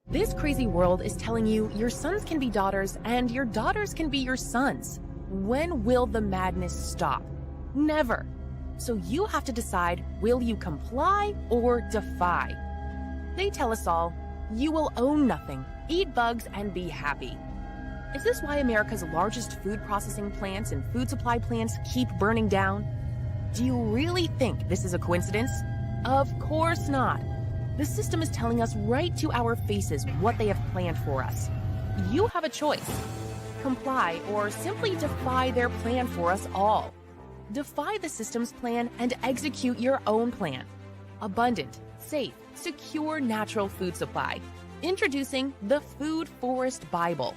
This crazy world is telling you your sons can be daughters and your daughters can be your sons. When will the madness stop? Never. So you have to decide, will you comply or defy? They tell us all, you will own nothing, eat bugs, and be happy. Is this why America's largest food processing plants and food supply plants keep burning down? Do you really think this is a coincidence? Of course not. The system is telling us right to our faces what they have planned for us. You have a choice. Comply or simply defy their plan for us all. Defy the system's plan and execute your own plan. Abundant, safe, secure natural food supply. Introducing the Food Forest Bible.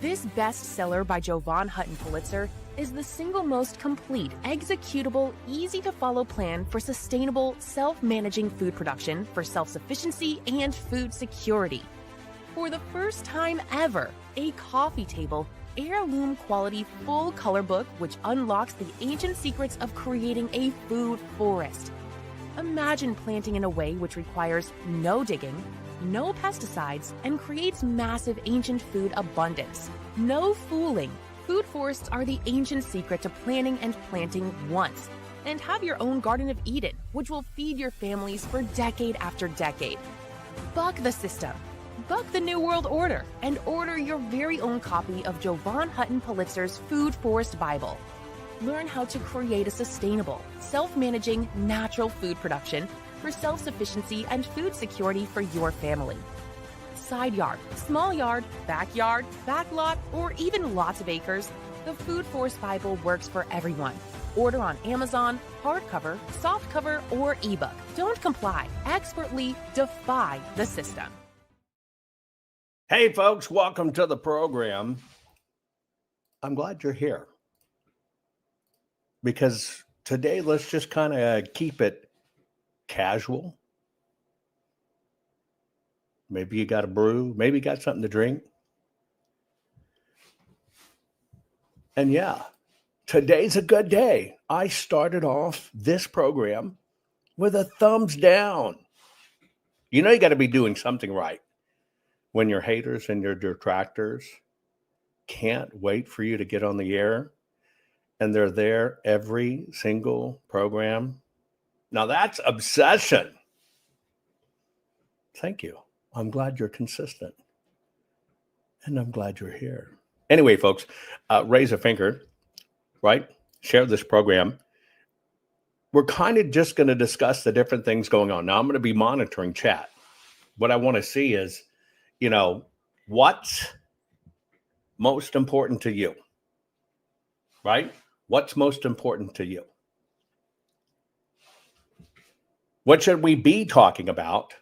This bestseller by Jovan Hutton Pulitzer is the single most complete, executable, easy-to-follow plan for sustainable, self-managing food production for self-sufficiency and food security. For the first time ever, a coffee table, heirloom quality full color book which unlocks the ancient secrets of creating a food forest. Imagine planting in a way which requires no digging, no pesticides, and creates massive ancient food abundance. No fooling. Food forests are the ancient secret to planning and planting once. And have your own Garden of Eden, which will feed your families for decade after decade. Buck the system. Buck the New World Order and order your very own copy of Jovan Hutton Pulitzer's Food Forest Bible. Learn how to create a sustainable, self-managing, natural food production for self-sufficiency and food security for your family. Side yard, small yard, backyard, backlot, or even lots of acres, the Food Forest Bible works for everyone. Order on Amazon, hardcover, softcover, or ebook. Don't comply. Expertly defy the system. Hey, folks, welcome to the program. I'm glad you're here because today let's just kind of keep it casual. Maybe you got a brew, maybe you got something to drink. And yeah, today's a good day. I started off this program with a thumbs down. You know, you got to be doing something right when your haters and your detractors can't wait for you to get on the air and they're there every single program. Now that's obsession. Thank you. I'm glad you're consistent. And I'm glad you're here. Anyway, folks, raise a finger, right? Share this program. We're kind of just going to discuss the different things going on. Now, I'm going to be monitoring chat. What I want to see is, you know, what's most important to you, right? What's most important to you? What should we be talking about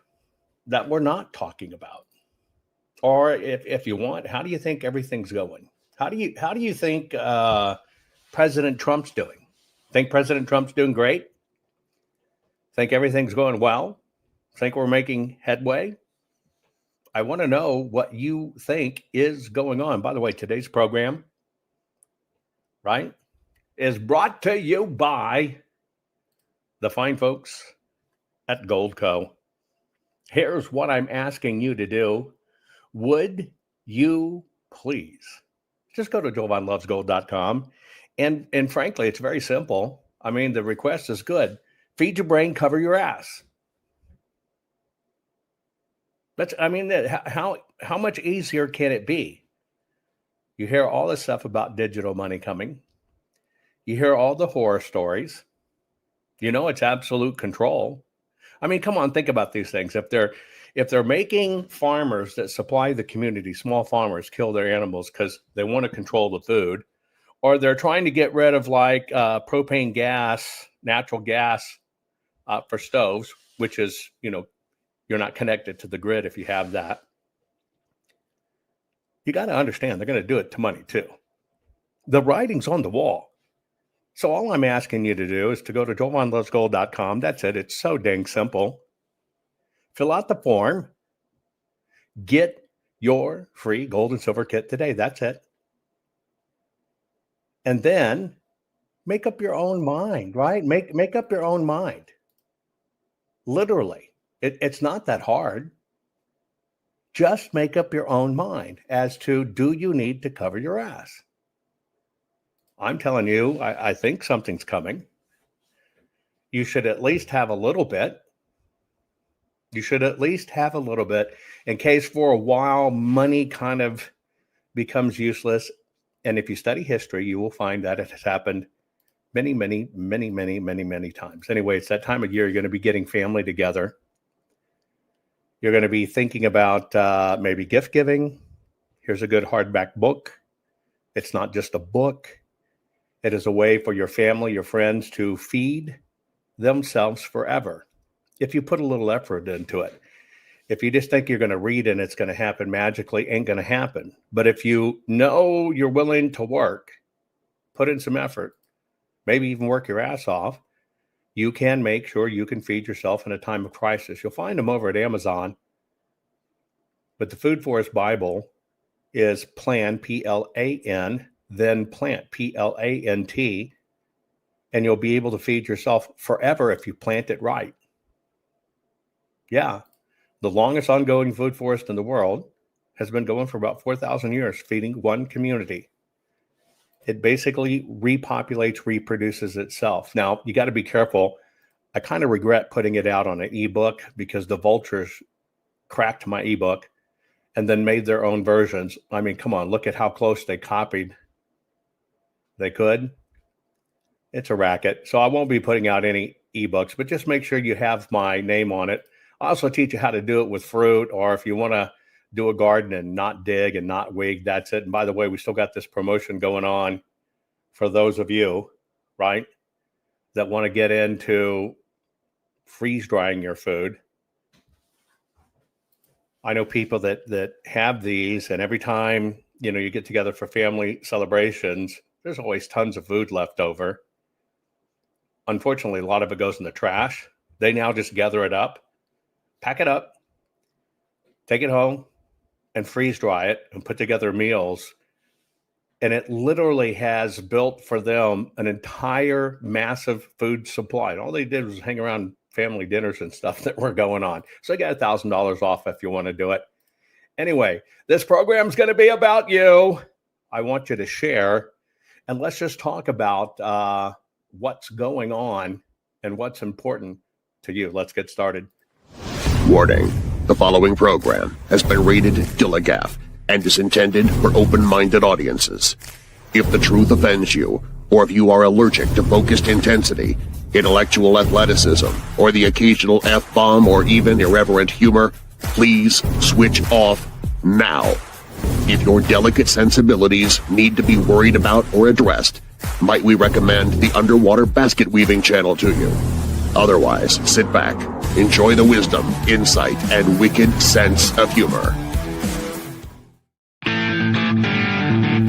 that we're not talking about? Or if you want, how do you think everything's going? How do you think President Trump's doing? Think President Trump's doing great? Think everything's going well? Think we're making headway? I want to know what you think is going on. By the way, today's program, right, is brought to you by the fine folks at Goldco. Here's what I'm asking you to do. Would you please just go to jovanlovesgold.com and frankly, it's very simple. I mean, the request is good. Feed your brain, cover your ass. How much easier can it be? You hear all this stuff about digital money coming. You hear all the horror stories. You know it's absolute control. I mean, come on, think about these things. If they're making farmers that supply the community, small farmers, kill their animals because they want to control the food, or they're trying to get rid of like propane gas, natural gas for stoves, which is, you know, you're not connected to the grid if you have that. You got to understand they're going to do it to money too. The writing's on the wall. So all I'm asking you to do is to go to jovanlovesgold.com. That's it. It's so dang simple. Fill out the form. Get your free gold and silver kit today. That's it. And then make up your own mind, right? Make up your own mind. Literally. It's not that hard. Just make up your own mind as to, do you need to cover your ass? I'm telling you, I think something's coming. You should at least have a little bit. You should at least have a little bit in case for a while money kind of becomes useless. And if you study history, you will find that it has happened many, many, many, many, many, many times. Anyway, it's that time of year you're going to be getting family together. You're going to be thinking about maybe gift giving. Here's a good hardback book. It's not just a book. It is a way for your family, your friends to feed themselves forever. If you put a little effort into it. If you just think you're going to read and it's going to happen magically, ain't going to happen. But if you know you're willing to work, put in some effort, maybe even work your ass off, you can make sure you can feed yourself in a time of crisis. You'll find them over at Amazon. But the Food Forest Bible is plan, P-L-A-N, then plant, P-L-A-N-T, and you'll be able to feed yourself forever if you plant it right. Yeah, the longest ongoing food forest in the world has been going for about 4,000 years, feeding one community. It basically repopulates, reproduces itself. Now, you got to be careful. I kind of regret putting it out on an ebook because the vultures cracked my ebook and then made their own versions. I mean, come on, look at how close they copied. They could. It's a racket. So I won't be putting out any ebooks, but just make sure you have my name on it. I also teach you how to do it with fruit, or if you want to do a garden and not dig and not weed, that's it. And by the way, we still got this promotion going on for those of you, right, that want to get into freeze drying your food. I know people that have these, and every time, you get together for family celebrations, there's always tons of food left over. Unfortunately, a lot of it goes in the trash. They now just gather it up, pack it up, take it home, and freeze dry it and put together meals. And it literally has built for them an entire massive food supply. And all they did was hang around family dinners and stuff that were going on. So you got $1,000 off if you want to do it. Anyway, this program is going to be about you. I want you to share. And let's just talk about what's going on and what's important to you. Let's get started. Warning. The following program has been rated Dilligaff and is intended for open-minded audiences. If the truth offends you, or if you are allergic to focused intensity, intellectual athleticism, or the occasional F-bomb or even irreverent humor, please switch off now. If your delicate sensibilities need to be worried about or addressed, might we recommend the Underwater Basket Weaving channel to you? Otherwise, sit back, enjoy the wisdom, insight, and wicked sense of humor.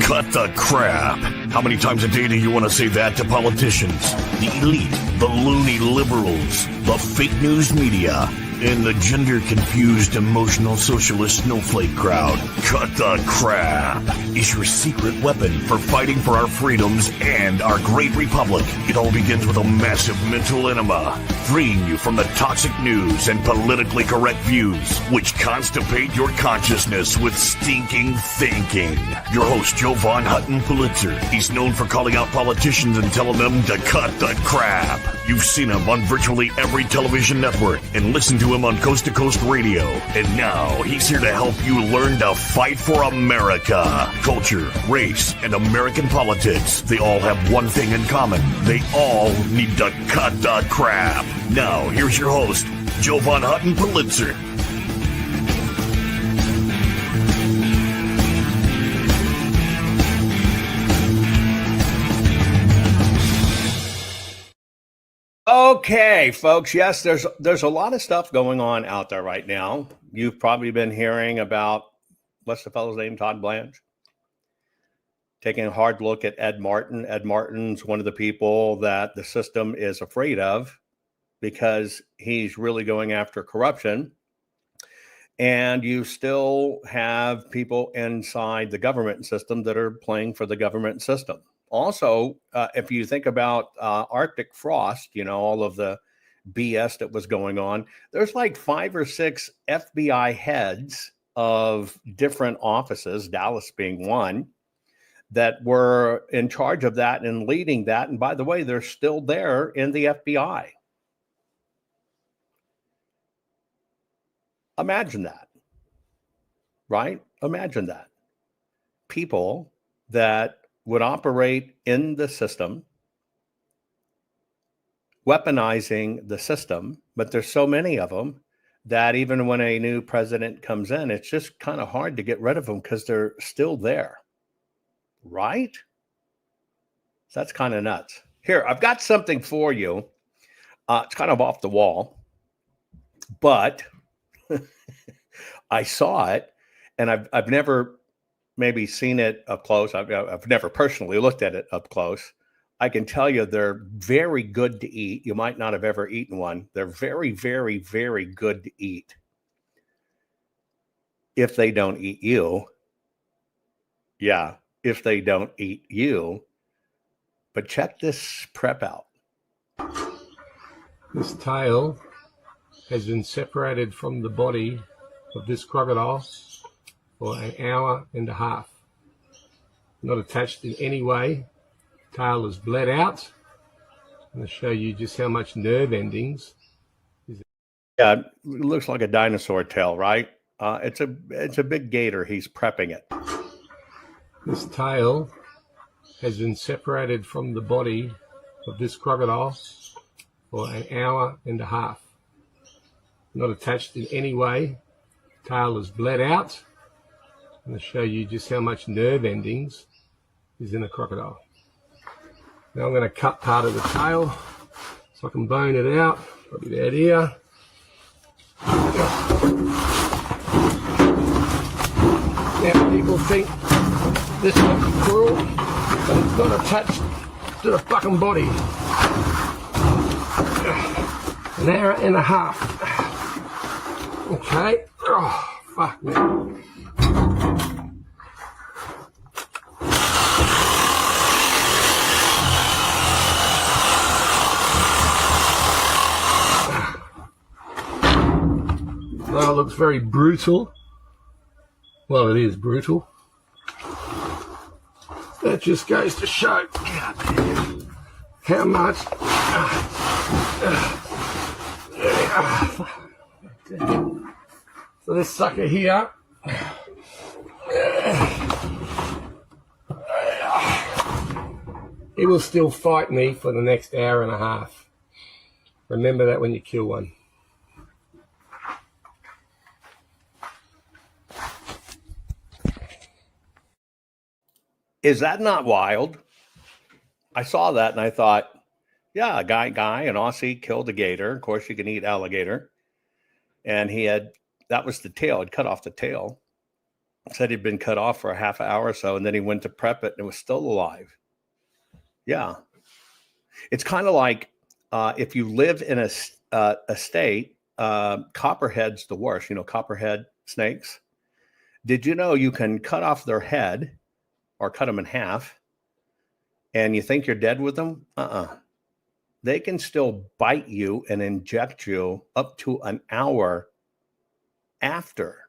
Cut the crap. How many times a day do you want to say that to politicians, the elite, the loony liberals, the fake news media, and the gender-confused, emotional socialist snowflake crowd? Cut the crap is your secret weapon for fighting for our freedoms and our great republic. It all begins with a massive mental enema, freeing you from the toxic news and politically correct views, which constipate your consciousness with stinking thinking. Your host, Jovan Hutton Pulitzer. He's known for calling out politicians and telling them to cut the crap. You've seen him on virtually every television network and listened to him on Coast to Coast Radio. And now he's here to help you learn to fight for America. Culture, race, and American politics. They all have one thing in common. They all need to cut the crap. Now, here's your host, Jovan Hutton Pulitzer. Okay, folks. Yes, there's a lot of stuff going on out there right now. You've probably been hearing about, what's the fellow's name, Todd Blanche? Taking a hard look at Ed Martin. Ed Martin's one of the people that the system is afraid of because he's really going after corruption. And you still have people inside the government system that are playing for the government system. Also, if you think about Arctic frost, all of the BS that was going on, there's like 5 or 6 FBI heads of different offices, Dallas being one, that were in charge of that and leading that. And by the way, they're still there in the FBI. Imagine that, right? Imagine that. People that would operate in the system, weaponizing the system, but there's so many of them that even when a new president comes in, it's just kind of hard to get rid of them because they're still there, right? So that's kind of nuts. Here, I've got something for you. It's kind of off the wall, but I saw it, and I've never maybe seen it up close. I've never personally looked at it up close. I can tell you they're very good to eat. You might not have ever eaten one. They're very, very, very good to eat. If they don't eat you. Yeah, if they don't eat you. But check this prep out. This tail has been separated from the body of this crocodile for an hour and a half. Not attached in any way. Tail is bled out. I'm going to show you just how much nerve endings. Yeah, it looks like a dinosaur tail, right? It's a big gator. He's prepping it. This tail has been separated from the body of this crocodile for an hour and a half. Not attached in any way. Tail is bled out. I'm going to show you just how much nerve endings is in a crocodile. Now I'm going to cut part of the tail so I can bone it out. Probably about here. Now people think this looks cruel, but it's not attached to the fucking body. An hour and a half. Okay. Oh, fuck me. Well, it looks very brutal. Well, it is brutal. That just goes to show how much. So this sucker here, he will still fight me for the next hour and a half. Remember that when you kill one. Is that not wild? I saw that and I thought, yeah, a guy, an Aussie killed a gator. Of course, you can eat alligator. And that was the tail. He'd cut off the tail. Said he'd been cut off for a half hour or so, and then he went to prep it and it was still alive. Yeah. It's kind of like if you live in a state, copperhead's the worst, copperhead snakes. Did you know you can cut off their head or cut them in half and you think you're dead with them? They can still bite you and inject you up to an hour after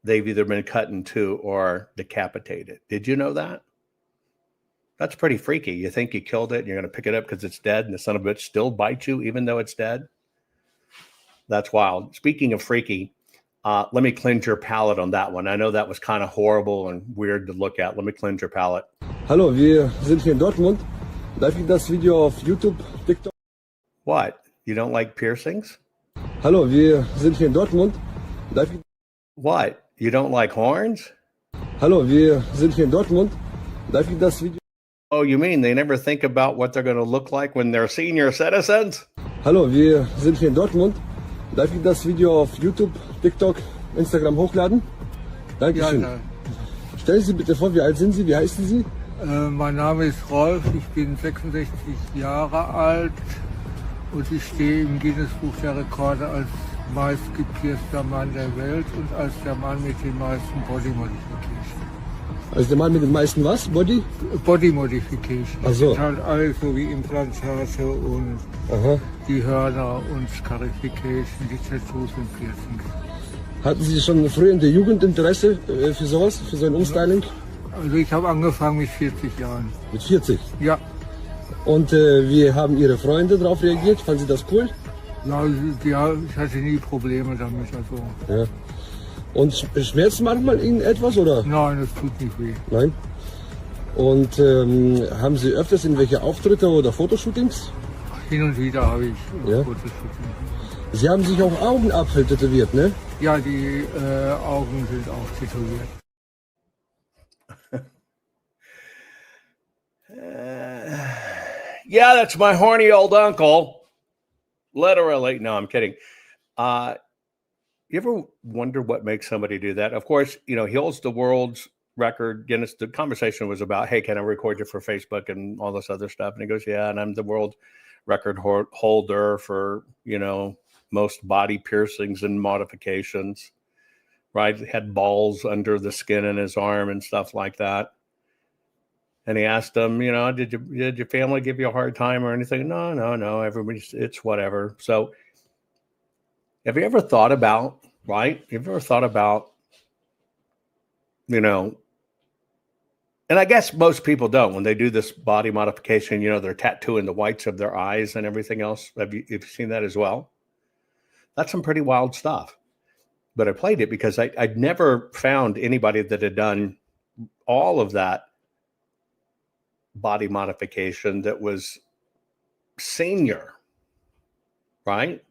they've either been cut in two or decapitated. Did you know that? That's pretty freaky. You think you killed it and you're going to pick it up because it's dead and the son of a bitch still bites you even though it's dead? That's wild. Speaking of freaky, let me cleanse your palate on that one. I know that was kind of horrible and weird to look at. Let me cleanse your palate. Hallo, wir sind hier in Dortmund. Darf ich das Video auf YouTube, TikTok? What? You don't like piercings? Hallo, wir sind hier in Dortmund. Darf ich... What? You don't like horns? Hallo, wir sind hier in Dortmund. Darf ich das Video... Oh, you mean they never think about what they're going to look like when they're senior citizens? Hallo, wir sind hier in Dortmund. Darf ich das Video auf YouTube, TikTok, Instagram hochladen? Dankeschön. Ja. Stellen Sie bitte vor, wie alt sind Sie? Wie heißen Sie? Mein Name ist Rolf, ich bin 66 Jahre alt und ich stehe im Guinness-Buch der Rekorde als meistgepierster Mann der Welt und als der Mann mit den meisten Body Modification. Also der Mann mit den meisten was? Body? Body Modification. Ach so. Das sind halt alles so wie Implantate und die Hörner und Scarification, die Tattoos und Piercings. Hatten Sie schon früh in der Jugend Interesse für sowas, für so ein Umstyling? Also ich habe angefangen mit 40 Jahren. Mit 40? Ja, Und wie haben Ihre Freunde darauf reagiert? Fanden Sie das cool? ja, ich hatte nie Probleme damit. Also Ja. Und schmerzt manchmal irgendetwas oder? nein, es tut nicht weh. Nein. Und haben Sie öfters irgendwelche Auftritte oder Fotoshootings? Hin und wieder habe ich Ja. Fotoshooting. Sie haben sich auch Augenapfel tätowiert, ne? Ja, die Augen sind auch tätowiert. Yeah, that's my horny old uncle. Literally. No, I'm kidding. You ever wonder what makes somebody do that? Of course, he holds the world's record. Guinness. The conversation was about, hey, can I record you for Facebook and all this other stuff? And he goes, yeah, and I'm the world record holder for, most body piercings and modifications, right? Had balls under the skin in his arm and stuff like that. And he asked them, did your family give you a hard time or anything? No. It's whatever. So have you ever thought about, right? Have you ever thought about, and I guess most people don't, when they do this body modification, they're tattooing the whites of their eyes and everything else. Have you seen that as well? That's some pretty wild stuff. But I played it because I'd never found anybody that had done all of that body modification that was senior, right?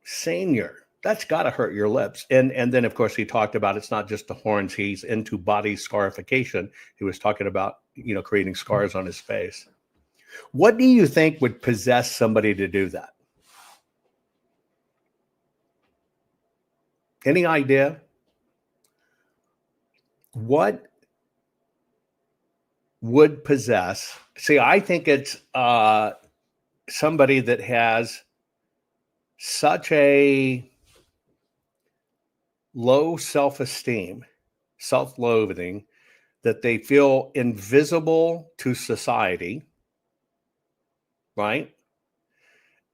Senior. That's got to hurt your lips. And then, of course, he talked about it's not just the horns. He's into body scarification. He was talking about, creating scars on his face. What do you think would possess somebody to do that? Any idea? What would possess? See, I think it's somebody that has such a low self-esteem, self-loathing, that they feel invisible to society, right?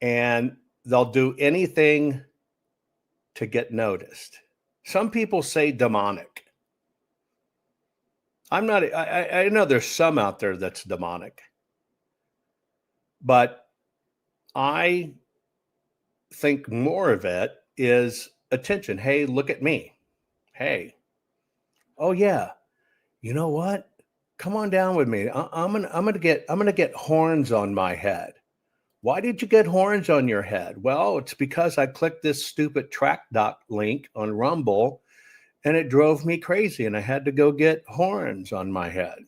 And they'll do anything to get noticed. Some people say demonic. I know there's some out there that's demonic, but I think more of it is attention. Hey, look at me. Hey, oh yeah, you know what? Come on down with me. I'm gonna get horns on my head. Why did you get horns on your head? Well, it's because I clicked this stupid track.doc link on Rumble and it drove me crazy and I had to go get horns on my head.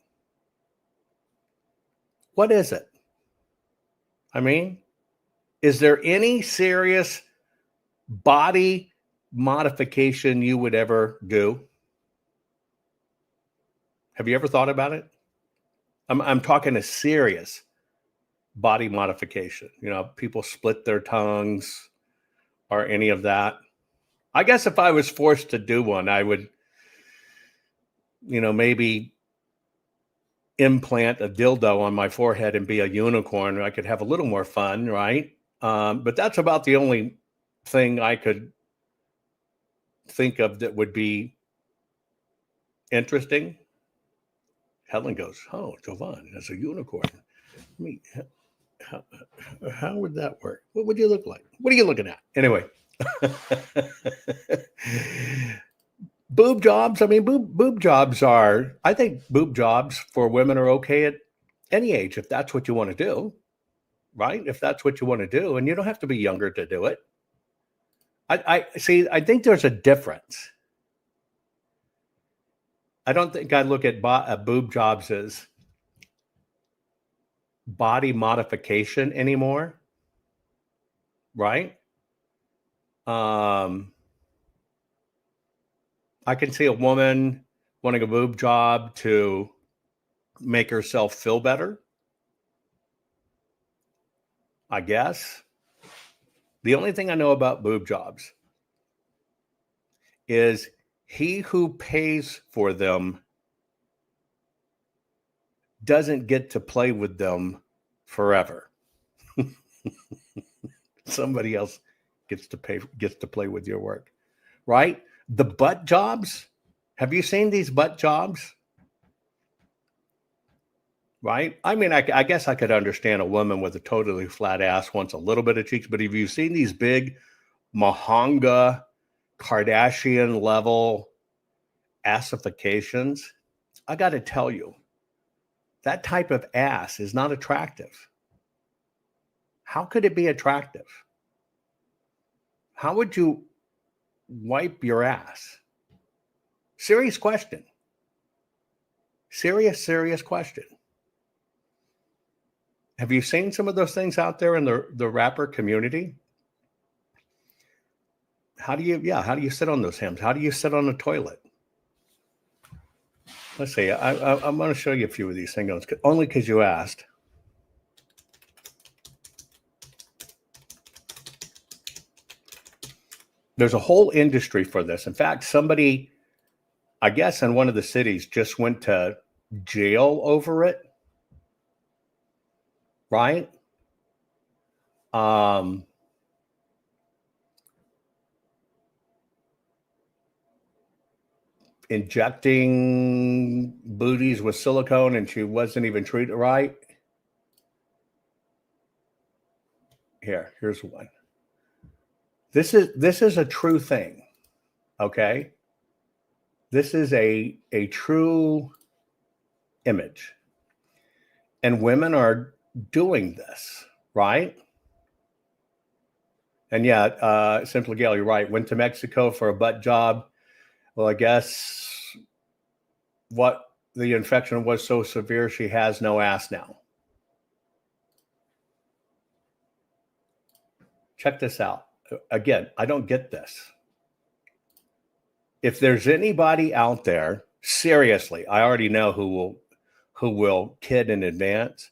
What is it? I mean, is there any serious body modification you would ever do? Have you ever thought about it? I'm talking a serious body modification. People split their tongues or any of that. I guess if I was forced to do one, I would, maybe implant a dildo on my forehead and be a unicorn. I could have a little more fun, right? But that's about the only thing I could think of that would be interesting. Helen goes, oh, Jovan, as a unicorn. How would that work? What would you look like? What are you looking at? Anyway. Boob jobs. I mean, boob jobs I think boob jobs for women are okay at any age, if that's what you want to do, right? If that's what you want to do, and you don't have to be younger to do it. I see. I think there's a difference. I don't think I look at boob jobs as body modification anymore, right? I can see a woman wanting a boob job to make herself feel better, I guess. The only thing I know about boob jobs is he who pays for them doesn't get to play with them forever. Somebody else gets to play with your work. right? The butt jobs. Have you seen these butt jobs? Right? I mean, I guess I could understand a woman with a totally flat ass wants a little bit of cheeks, but have you seen these big Mahanga Kardashian level assifications? I got to tell you, that type of ass is not attractive. How could it be attractive? How would you wipe your ass? Serious question. Serious question. Have you seen some of those things out there in the rapper community? How do you sit on those hams? How do you sit on a toilet? Let's see. I'm going to show you a few of these things, only because you asked. There's a whole industry for this. In fact, somebody, I guess, in one of the cities just went to jail over it. Right? Injecting booties with silicone, and she wasn't even treated right. Here's one. This is a true thing. Okay? This is a true image. And women are doing this, right? And yeah, Simply Gail, you're right. Went to Mexico for a butt job. Well, I guess what the infection was so severe, she has no ass now. Check this out. Again, I don't get this. If there's anybody out there, seriously, I already know who will kid in advance.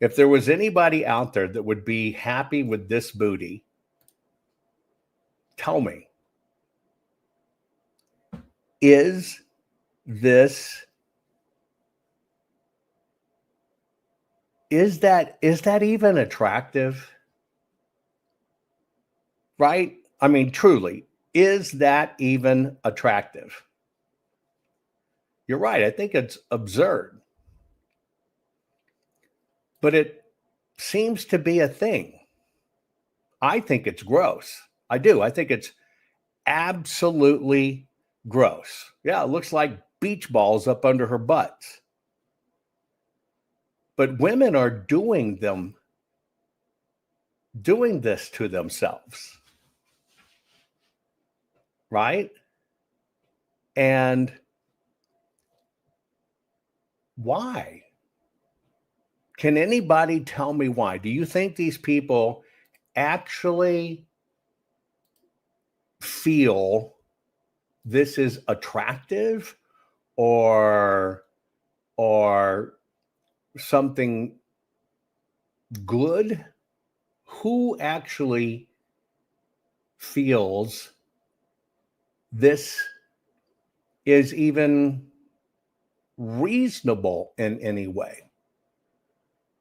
If there was anybody out there that would be happy with this booty, tell me, is that even attractive? Right? I mean, truly, is that even attractive? You're right. I think it's absurd. But it seems to be a thing. I think it's gross. I do. I think it's absolutely gross. Yeah, it looks like beach balls up under her butts. But women are doing this to themselves. Right? And why? Can anybody tell me why? Do you think these people actually feel this is attractive or something good? Who actually feels this is even reasonable in any way?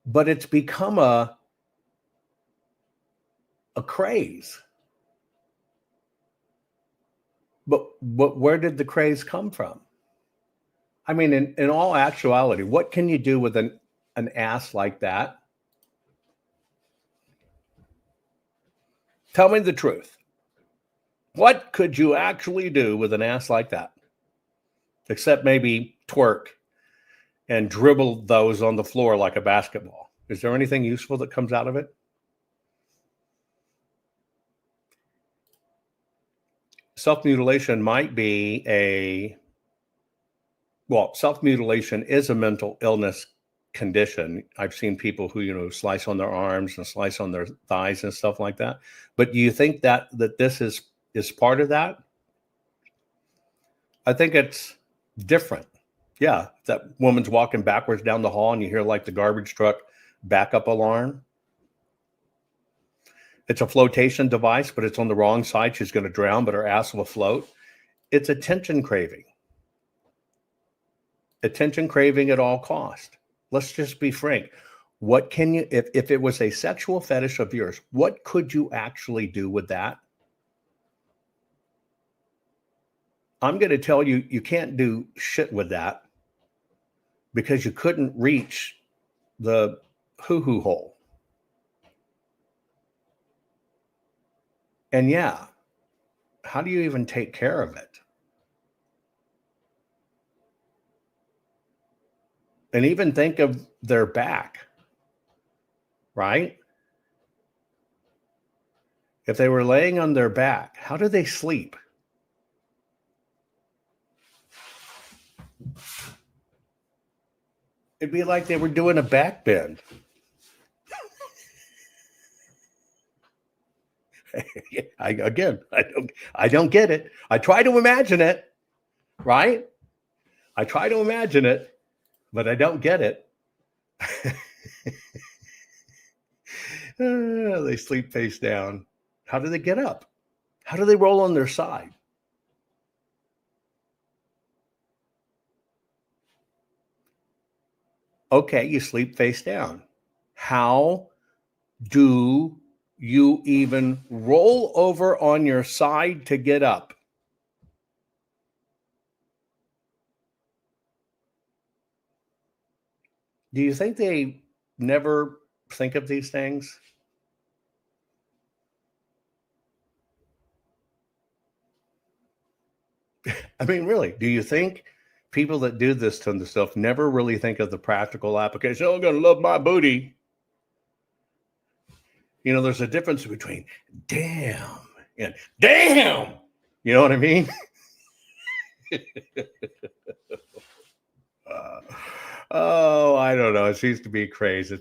But it's become a craze. But where did the craze come from? I mean, in all actuality, what can you do with an ass like that? Tell me the truth. What could you actually do with an ass like that? Except maybe twerk and dribble those on the floor like a basketball. Is there anything useful that comes out of it? Self-mutilation might be self-mutilation is a mental illness condition. I've seen people who, slice on their arms and slice on their thighs and stuff like that. But do you think that this is part of that? I think it's different. Yeah, that woman's walking backwards down the hall and you hear like the garbage truck backup alarm. It's a flotation device, but it's on the wrong side. She's going to drown, but her ass will float. It's attention craving. Attention craving at all cost. Let's just be frank. What can you, if it was a sexual fetish of yours, what could you actually do with that? I'm going to tell you, you can't do shit with that because you couldn't reach the hoo-hoo hole. And yeah, how do you even take care of it? And even think of their back, right? If they were laying on their back, how do they sleep? It'd be like they were doing a back bend. I don't get it. I try to imagine it, right? I try to imagine it, but I don't get it. They sleep face down. How do they get up? How do they roll on their side? Okay, you sleep face down. How do you even roll over on your side to get up? Do you think they never think of these things? I mean, really, do you think people that do this kind of stuff never really think of the practical application? Oh, I'm going to love my booty. You know, there's a difference between damn and damn. You know what I mean? Oh, I don't know. It seems to be crazy.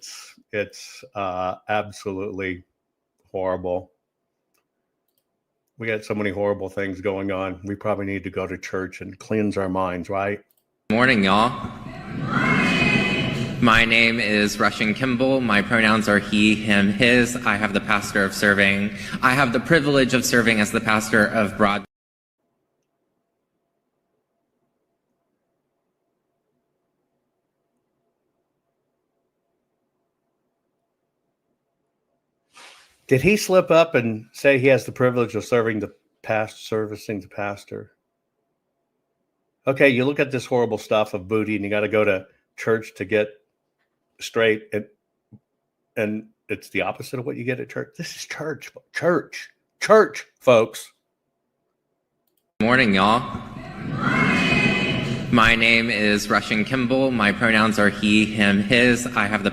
It's absolutely horrible. We got so many horrible things going on. We probably need to go to church and cleanse our minds, right? Morning, y'all. My name is Russian Kimball. My pronouns are he, him, his. I have the privilege of serving as the pastor of Broad. Did he slip up and say he has the privilege of servicing the pastor? Okay, you look at this horrible stuff of booty, and you got to go to church to get straight, and it's the opposite of what you get at church. This is church, folks. Morning, y'all. My name is Russian Kimball. My pronouns are he, him, his. I have the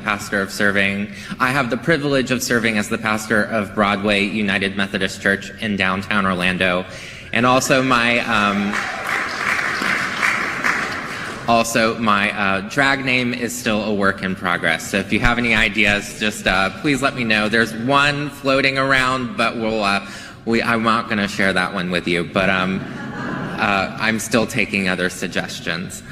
privilege of serving as the pastor of Broadway United Methodist Church in downtown Orlando. And also my drag name is still a work in progress. So if you have any ideas, just please let me know. There's one floating around, but I'm not going to share that one with you. But I'm still taking other suggestions.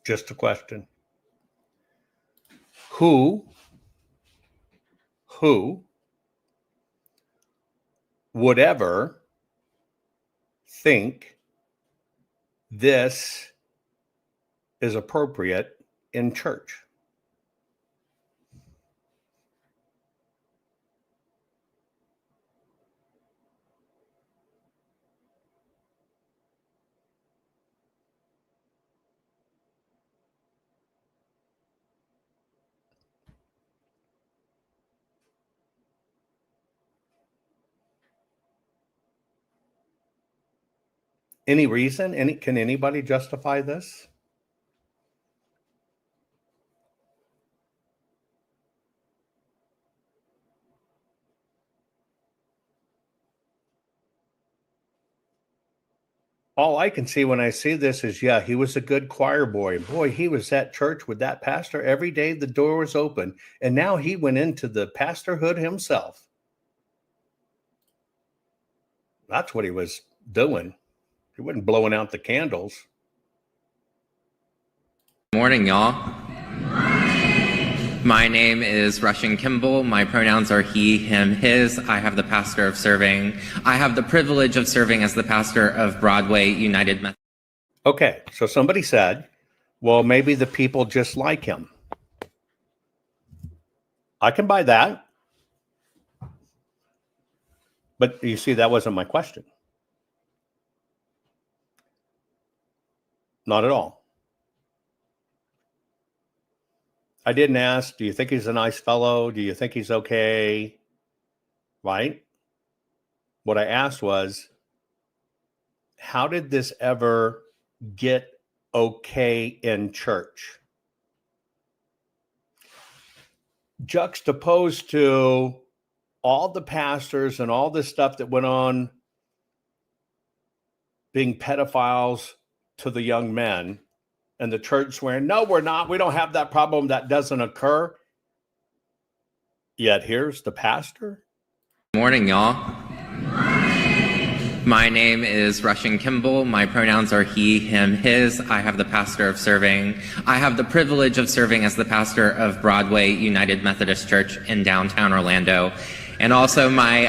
Just a question. Who would ever think this is appropriate in church? Any reason? Can anybody justify this? All I can see when I see this is, yeah, he was a good choir boy. Boy, he was at church with that pastor every day. The door was open. And now he went into the pastorhood himself. That's what he was doing. He wasn't blowing out the candles. Morning, y'all. My name is Russian Kimball. My pronouns are he, him, his. I have the privilege of serving as the pastor of Broadway United Methodist. Okay, so somebody said, Well, maybe the people just like him. I can buy that. But you see, that wasn't my question. Not at all. I didn't ask, do you think he's a nice fellow? Do you think he's okay? Right? What I asked was, how did this ever get okay in church? Juxtaposed to all the pastors and all this stuff that went on being pedophiles to the young men, and the church swearing, no, we're not. We don't have that problem. That doesn't occur. Yet here's the pastor. Morning, y'all. My name is Russian Kimball. My pronouns are he, him, his. I have the privilege of serving as the pastor of Broadway United Methodist Church in downtown Orlando. And also my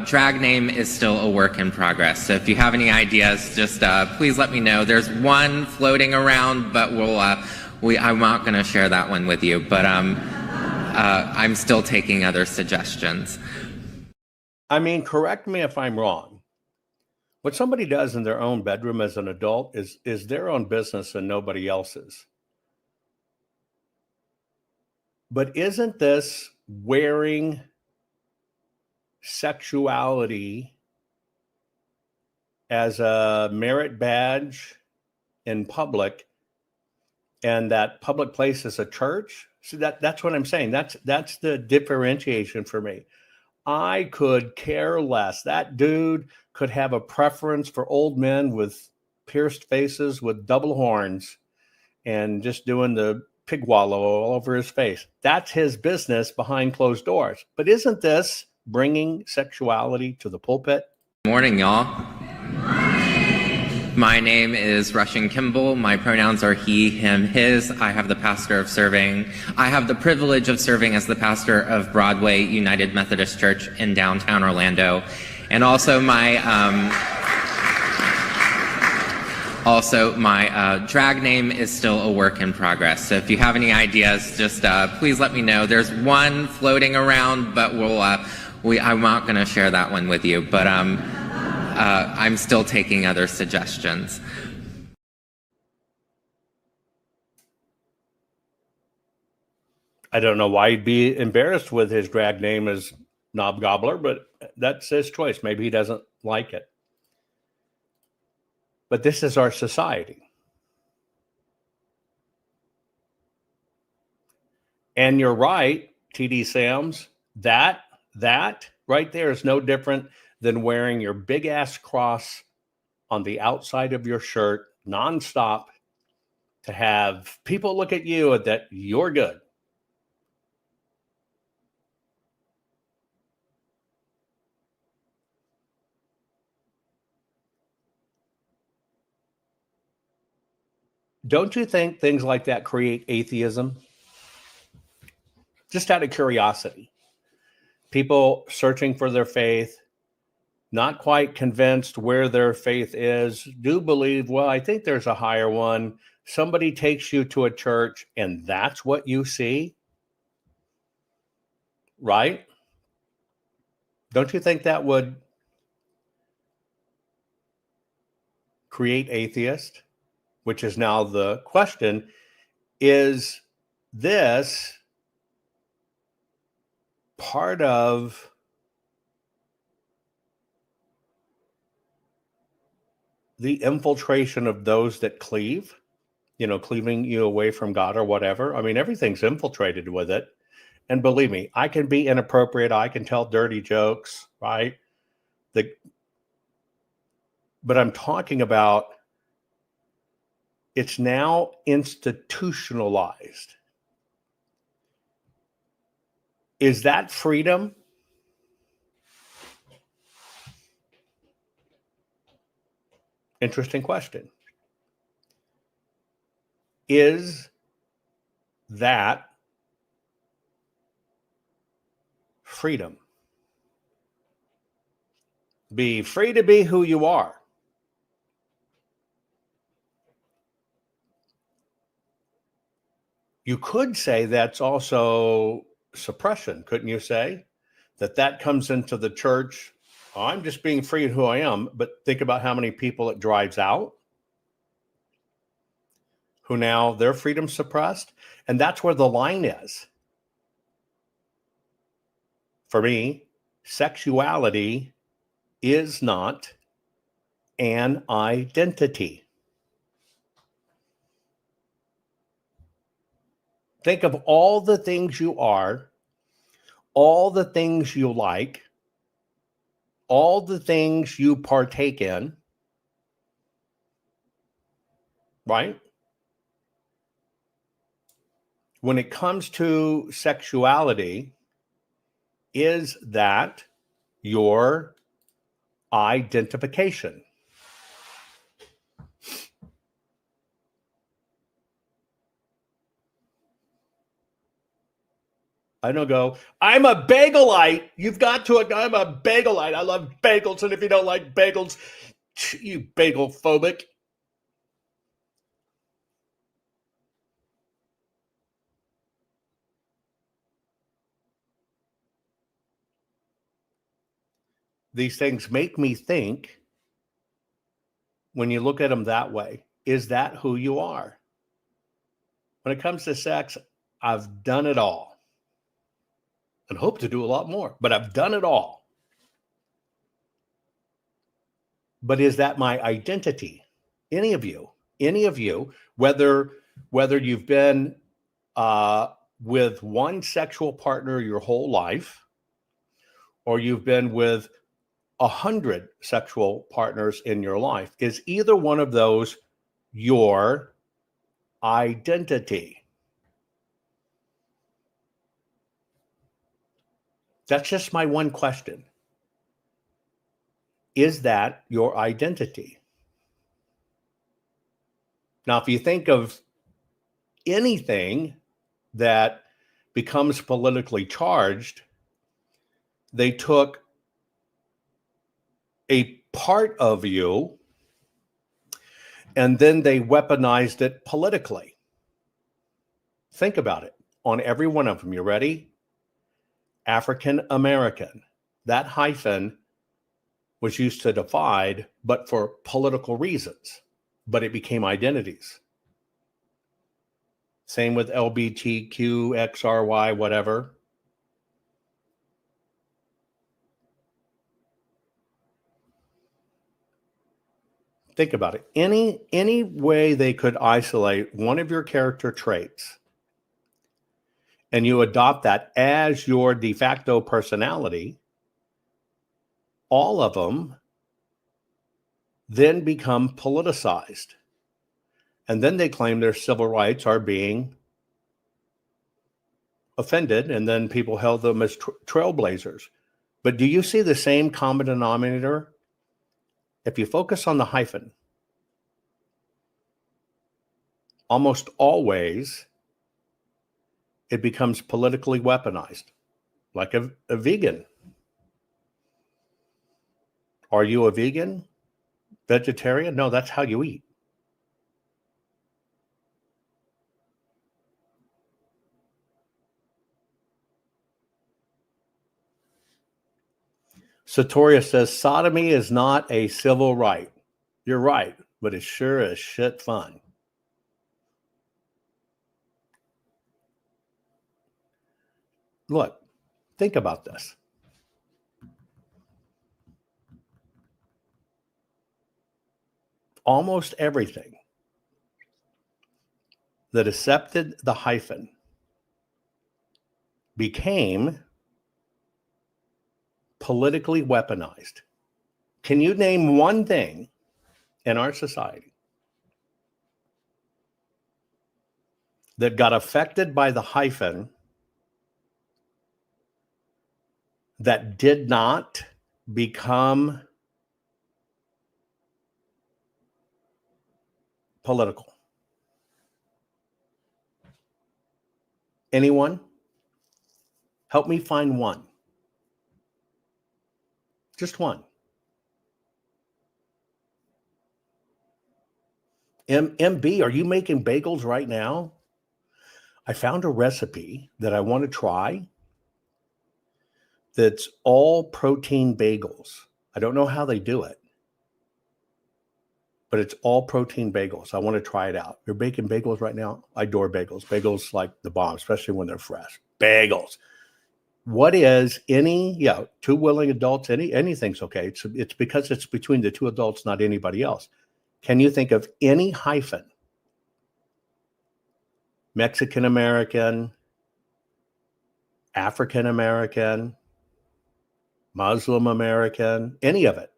drag name is still a work in progress. So if you have any ideas, just please let me know. There's one floating around, but I'm not going to share that one with you. But I'm still taking other suggestions. I mean, correct me if I'm wrong. What somebody does in their own bedroom as an adult is their own business and nobody else's. But isn't this wearing sexuality as a merit badge in public, and that public place is a church? See, that's what I'm saying. That's the differentiation for me. I could care less. That dude could have a preference for old men with pierced faces with double horns and just doing the pig wallow all over his face. That's his business behind closed doors. But isn't this bringing sexuality to the pulpit? Morning, y'all. My name is Russian Kimball. My pronouns are he, him, his. I have the privilege of serving as the pastor of Broadway United Methodist Church in downtown Orlando. And also my drag name is still a work in progress. So if you have any ideas, just please let me know. There's one floating around, but I'm not going to share that one with you. But I'm still taking other suggestions. I don't know why he'd be embarrassed with his drag name as Knob Gobbler, but that's his choice. Maybe he doesn't like it. But this is our society. And you're right, TD Sams, that right there is no different than wearing your big ass cross on the outside of your shirt nonstop to have people look at you and that you're good. Don't you think things like that create atheism? Just out of curiosity. People searching for their faith, not quite convinced where their faith is, do believe, well, I think there's a higher one. Somebody takes you to a church and that's what you see, right? Don't you think that would create atheist? Which is now the question, is this part of the infiltration of those that cleave, cleaving you away from God or whatever? I mean, everything's infiltrated with it. And believe me, I can be inappropriate. I can tell dirty jokes, right? But I'm talking about it's now institutionalized. Is that freedom? Interesting question. Is that freedom? Be free to be who you are. You could say that's also suppression, couldn't you say? That comes into the church. I'm just being free in who I am, but think about how many people it drives out who now their freedom suppressed. And that's where the line is. For me, sexuality is not an identity. Think of all the things you are, all the things you like, all the things you partake in, right? When it comes to sexuality, is that your identification? I don't go, I'm a bagelite. You've got to, I'm a bagelite. I love bagels. And if you don't like bagels, you bagel phobic. These things make me think, when you look at them that way, is that who you are? When it comes to sex, I've done it all and hope to do a lot more, but I've done it all. But is that my identity? Any of you, whether you've been with one sexual partner your whole life, or you've been with 100 sexual partners in your life, is either one of those your identity? That's just my one question. Is that your identity? Now, if you think of anything that becomes politically charged, they took a part of you and then they weaponized it politically. Think about it. On every one of them, you ready? African American. That hyphen was used to divide, but for political reasons. But it became identities. Same with LBTQ, XRY, whatever. Think about it. Any way they could isolate one of your character traits and you adopt that as your de facto personality, all of them then become politicized. And then they claim their civil rights are being offended, and then people held them as trailblazers. But do you see the same common denominator? If you focus on the hyphen, almost always it becomes politically weaponized, like a vegan. Are you a vegan? Vegetarian? No, that's how you eat. Sartorius says sodomy is not a civil right. You're right, but it's sure as shit fun. Look, think about this. Almost everything that accepted the hyphen became politically weaponized. Can you name one thing in our society that got affected by the hyphen that did not become political? Anyone? Help me find one. Just one. MB, are you making bagels right now? I found a recipe that I want to try that's all protein bagels. I don't know how they do it, but it's all protein bagels. I want to try it out. You're baking bagels right now? I adore bagels. Bagels like the bomb, especially when they're fresh. Bagels. What is two willing adults, anything's okay. It's because it's between the two adults, not anybody else. Can you think of any hyphen? Mexican American, African American, Muslim American, any of it,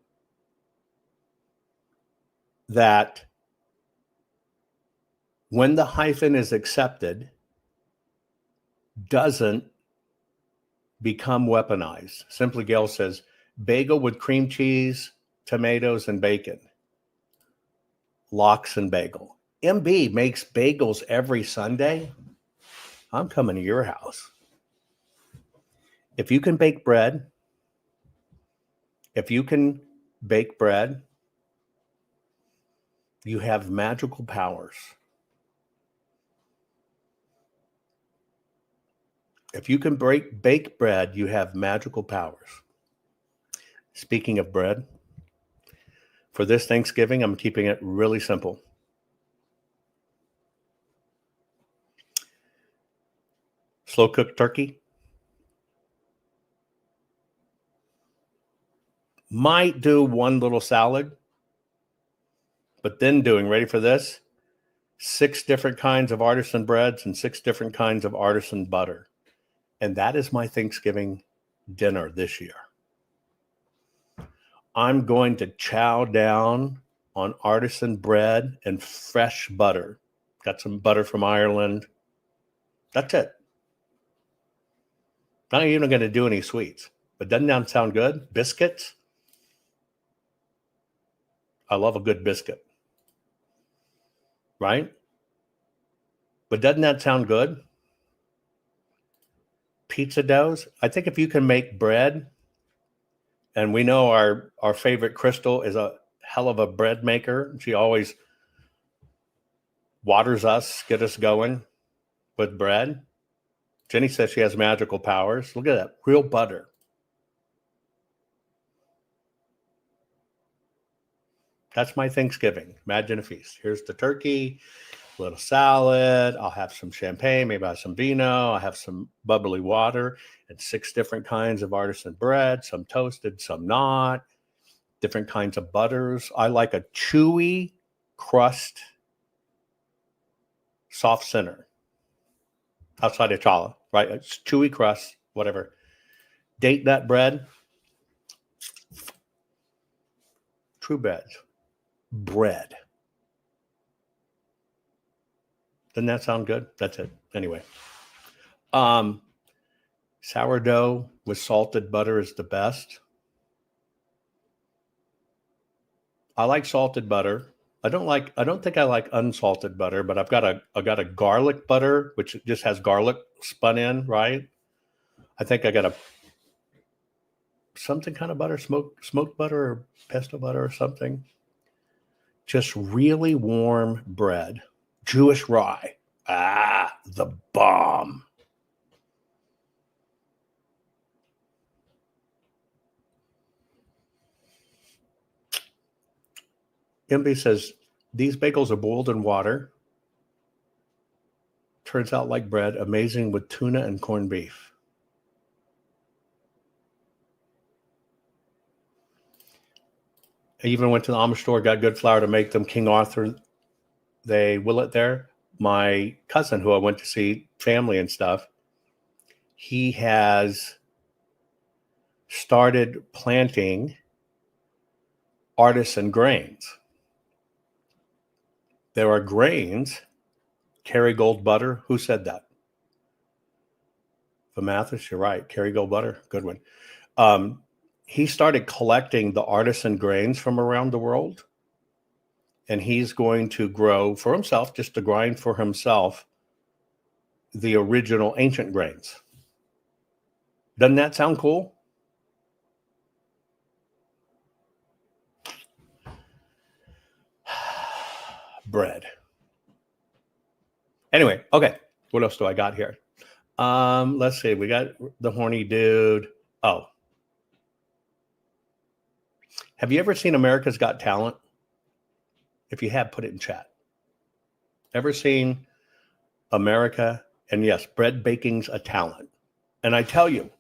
that when the hyphen is accepted, doesn't become weaponized. Simply Gail says, bagel with cream cheese, tomatoes, and bacon. Lox and bagel. MB makes bagels every Sunday. I'm coming to your house. If you can bake bread, you have magical powers. If you can bake bread, you have magical powers. Speaking of bread, for this Thanksgiving, I'm keeping it really simple. Slow cooked turkey. Might do one little salad, but then ready for this? 6 different kinds of artisan breads and 6 different kinds of artisan butter. And that is my Thanksgiving dinner this year. I'm going to chow down on artisan bread and fresh butter. Got some butter from Ireland. That's it. Not even going to do any sweets. But doesn't that sound good? Biscuits? I love a good biscuit. Right? But doesn't that sound good? Pizza doughs. I think if you can make bread, and we know our favorite Crystal is a hell of a bread maker. She always waters us, get us going with bread. Jenny says she has magical powers. Look at that. Real butter. That's my Thanksgiving. Imagine a feast. Here's the turkey, a little salad. I'll have some champagne, maybe I'll have some vino. I'll have some bubbly water and 6 different kinds of artisan bread, some toasted, some not, different kinds of butters. I like a chewy crust, soft center outside of challah, right? It's chewy crust, whatever. Date that bread. True bread. Doesn't that sound good? That's it. Anyway. Sourdough with salted butter is the best. I like salted butter. I don't think I like unsalted butter, but I got a garlic butter, which just has garlic spun in, right? I think I got something kind of butter, smoked butter or pesto butter or something. Just really warm bread. Jewish rye. The bomb. MB says, these bagels are boiled in water. Turns out like bread. Amazing with tuna and corned beef. I even went to the Amish store, got good flour to make them. King Arthur, they will it there. My cousin, who I went to see family and stuff, he has started planting artisan grains. There are grains, Kerrygold butter. Who said that? For Mathis, you're right. Kerrygold butter, good one. He started collecting the artisan grains from around the world, and he's going to grow for himself, just to grind for himself, the original ancient grains. Doesn't that sound cool? Bread. Anyway, okay. What else do I got here? Let's see. We got the horny dude. Oh. Have you ever seen America's Got Talent? If you have, put it in chat. Ever seen America? And yes, bread baking's a talent. And I tell you,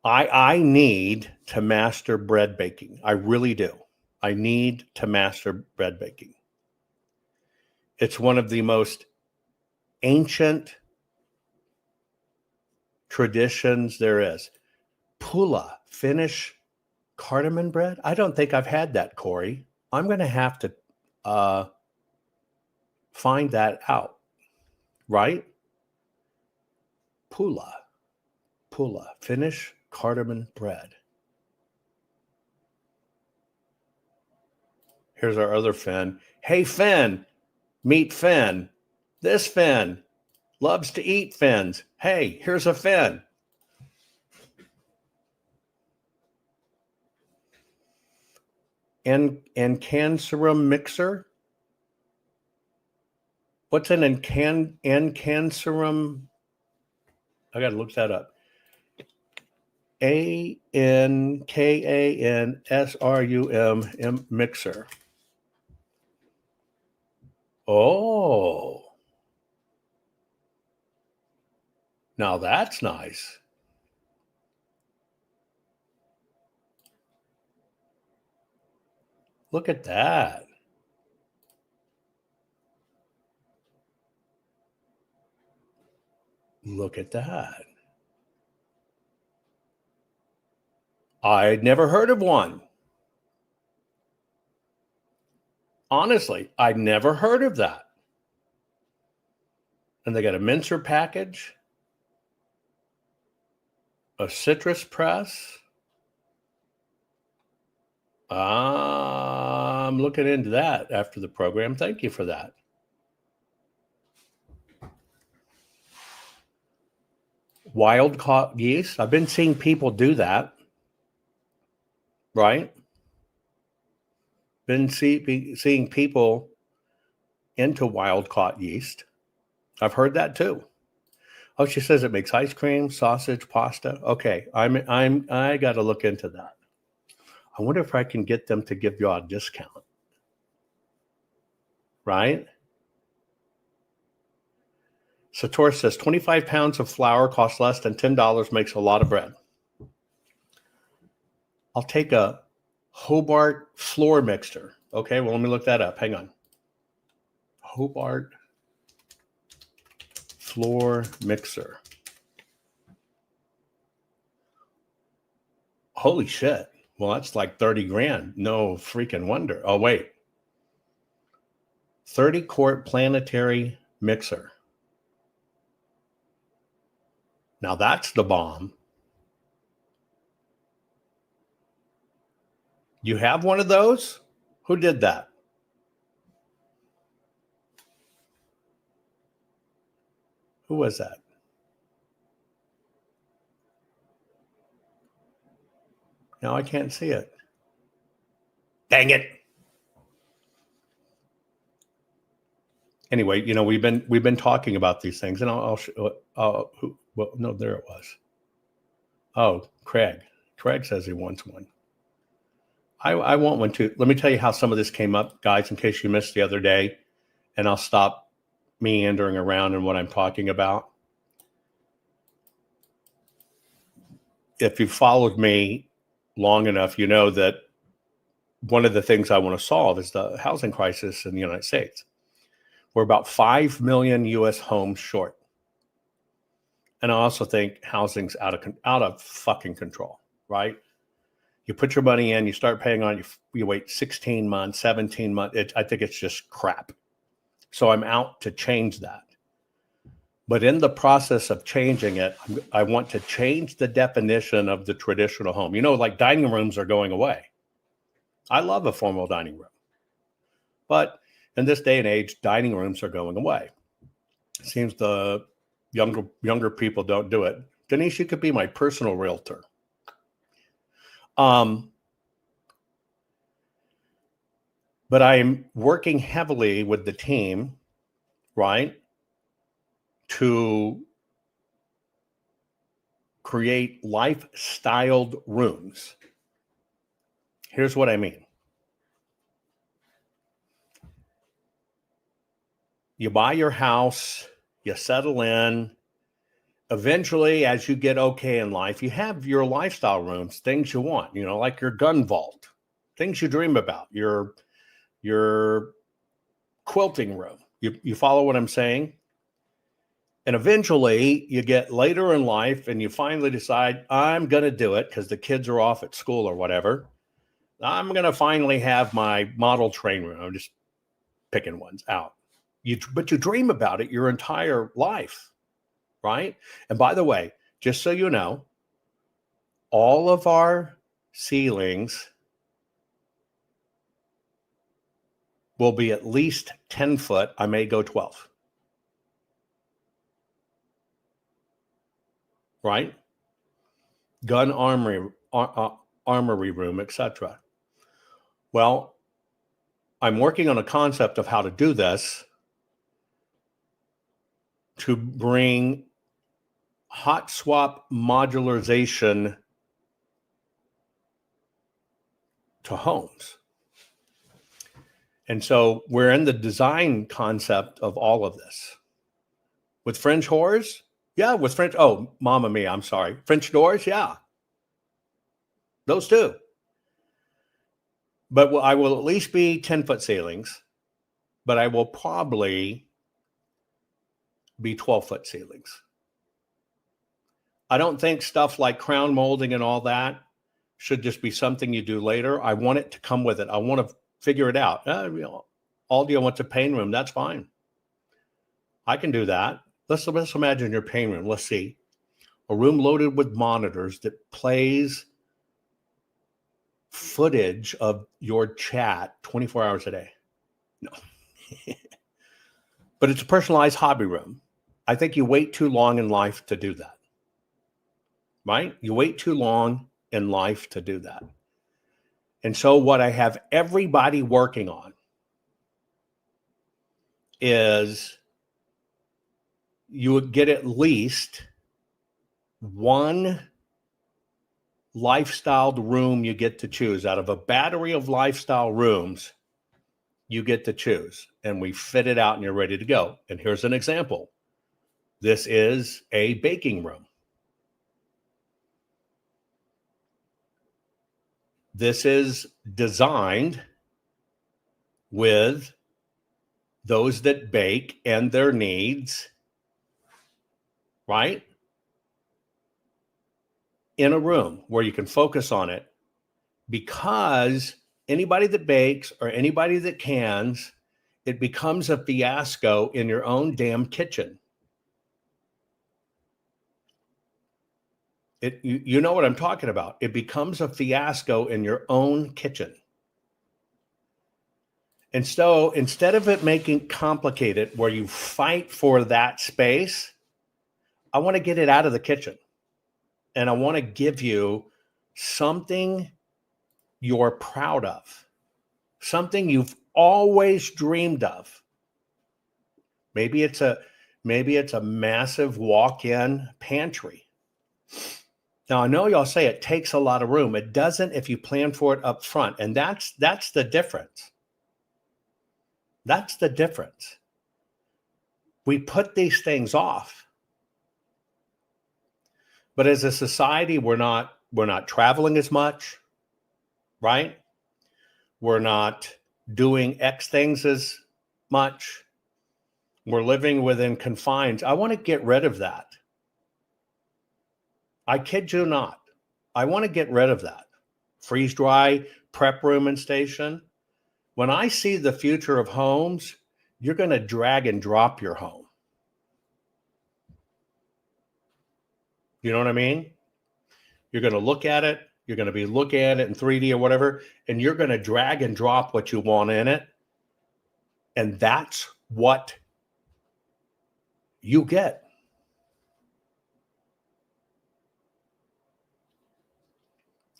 I need to master bread baking. I really do. I need to master bread baking. It's one of the most ancient traditions there is. Pula, Finnish cardamom bread. I don't think I've had that, Corey. I'm going to have to find that out. Right? Pula, Finnish cardamom bread. Here's our other Finn. Hey, Finn, meet Finn. This Finn loves to eat fins. Hey, here's a Finn. And Cancerum mixer. What's an Cancerum? I got to look that up. ANKANSRUM mixer. Oh. Now that's nice. Look at that. Look at that. I'd never heard of one. Honestly, I'd never heard of that. And they got a mincer package, a citrus press. I'm looking into that after the program. Thank you for that. Wild caught yeast. I've been seeing people do that. Right? Been seeing people into wild caught yeast. I've heard that too. Oh, she says it makes ice cream, sausage, pasta. Okay, I got to look into that. I wonder if I can get them to give you a discount. Right? Sator says 25 pounds of flour costs less than $10, makes a lot of bread. I'll take a Hobart floor mixer. Okay, well, let me look that up. Hang on. Hobart floor mixer. Holy shit. Well, that's like 30 grand. No freaking wonder. Oh, wait. 30-quart planetary mixer. Now that's the bomb. You have one of those? Who did that? Who was that? Now I can't see it. Dang it. Anyway, we've been talking about these things, and no, there it was. Oh, Craig. Craig says he wants one. I want one too. Let me tell you how some of this came up, guys, in case you missed the other day, and I'll stop meandering around in what I'm talking about. If you've followed me long enough, you know that one of the things I want to solve is the housing crisis in the United States. We're about 5 million U.S. homes short. And I also think housing's out of fucking control, right? You put your money in, you start paying on it, you wait 16 months, 17 months. I think it's just crap. So I'm out to change that. But in the process of changing it, I want to change the definition of the traditional home. Like dining rooms are going away. I love a formal dining room. But in this day and age, dining rooms are going away. It seems the younger people don't do it. Denise, you could be my personal realtor. But I'm working heavily with the team. right, to create life-styled rooms. Here's what I mean. You buy your house, you settle in. Eventually, as you get okay in life, you have your lifestyle rooms, things you want, like your gun vault, things you dream about, your quilting room. You follow what I'm saying? And eventually you get later in life and you finally decide, I'm going to do it because the kids are off at school or whatever. I'm going to finally have my model train room. I'm just picking ones out. But you dream about it your entire life, right? And by the way, just so you know, all of our ceilings will be at least 10 foot. I may go 12. Right? Gun armory room, etc. Well, I'm working on a concept of how to do this to bring hot swap modularization to homes. And so we're in the design concept of all of this. With French doors? Yeah, with French. Oh, Mamma Mia, I'm sorry. French doors? Yeah. Those two. But I will at least be 10-foot ceilings, but I will probably be 12-foot ceilings. I don't think stuff like crown molding and all that should just be something you do later. I want it to come with it. I want to figure it out. Aldia wants a pain room. That's fine. I can do that. Let's imagine your pain room. Let's see. A room loaded with monitors that plays footage of your chat 24 hours a day. No. But it's a personalized hobby room. I think you wait too long in life to do that. Right? You wait too long in life to do that. And so what I have everybody working on is you would get at least one lifestyle room you get to choose. Out of a battery of lifestyle rooms, you get to choose. And we fit it out and you're ready to go. And here's an example. This is a baking room. This is designed with those that bake and their needs, right? In a room where you can focus on it, because anybody that bakes or anybody that cans, it becomes a fiasco in your own damn kitchen. You know what I'm talking about. It becomes a fiasco in your own kitchen. And so instead of it making complicated where you fight for that space, I want to get it out of the kitchen. And I want to give you something you're proud of, something you've always dreamed of. Maybe it's a massive walk-in pantry. Now, I know y'all say it takes a lot of room. It doesn't if you plan for it up front. And that's the difference. That's the difference. We put these things off. But as a society, we're not traveling as much, right? We're not doing X things as much. We're living within confines. I want to get rid of that. I kid you not. I want to get rid of that. Freeze dry, prep room and station. When I see the future of homes, you're going to drag and drop your home. You know what I mean? You're going to look at it. You're going to be looking at it in 3D or whatever, and you're going to drag and drop what you want in it. And that's what you get.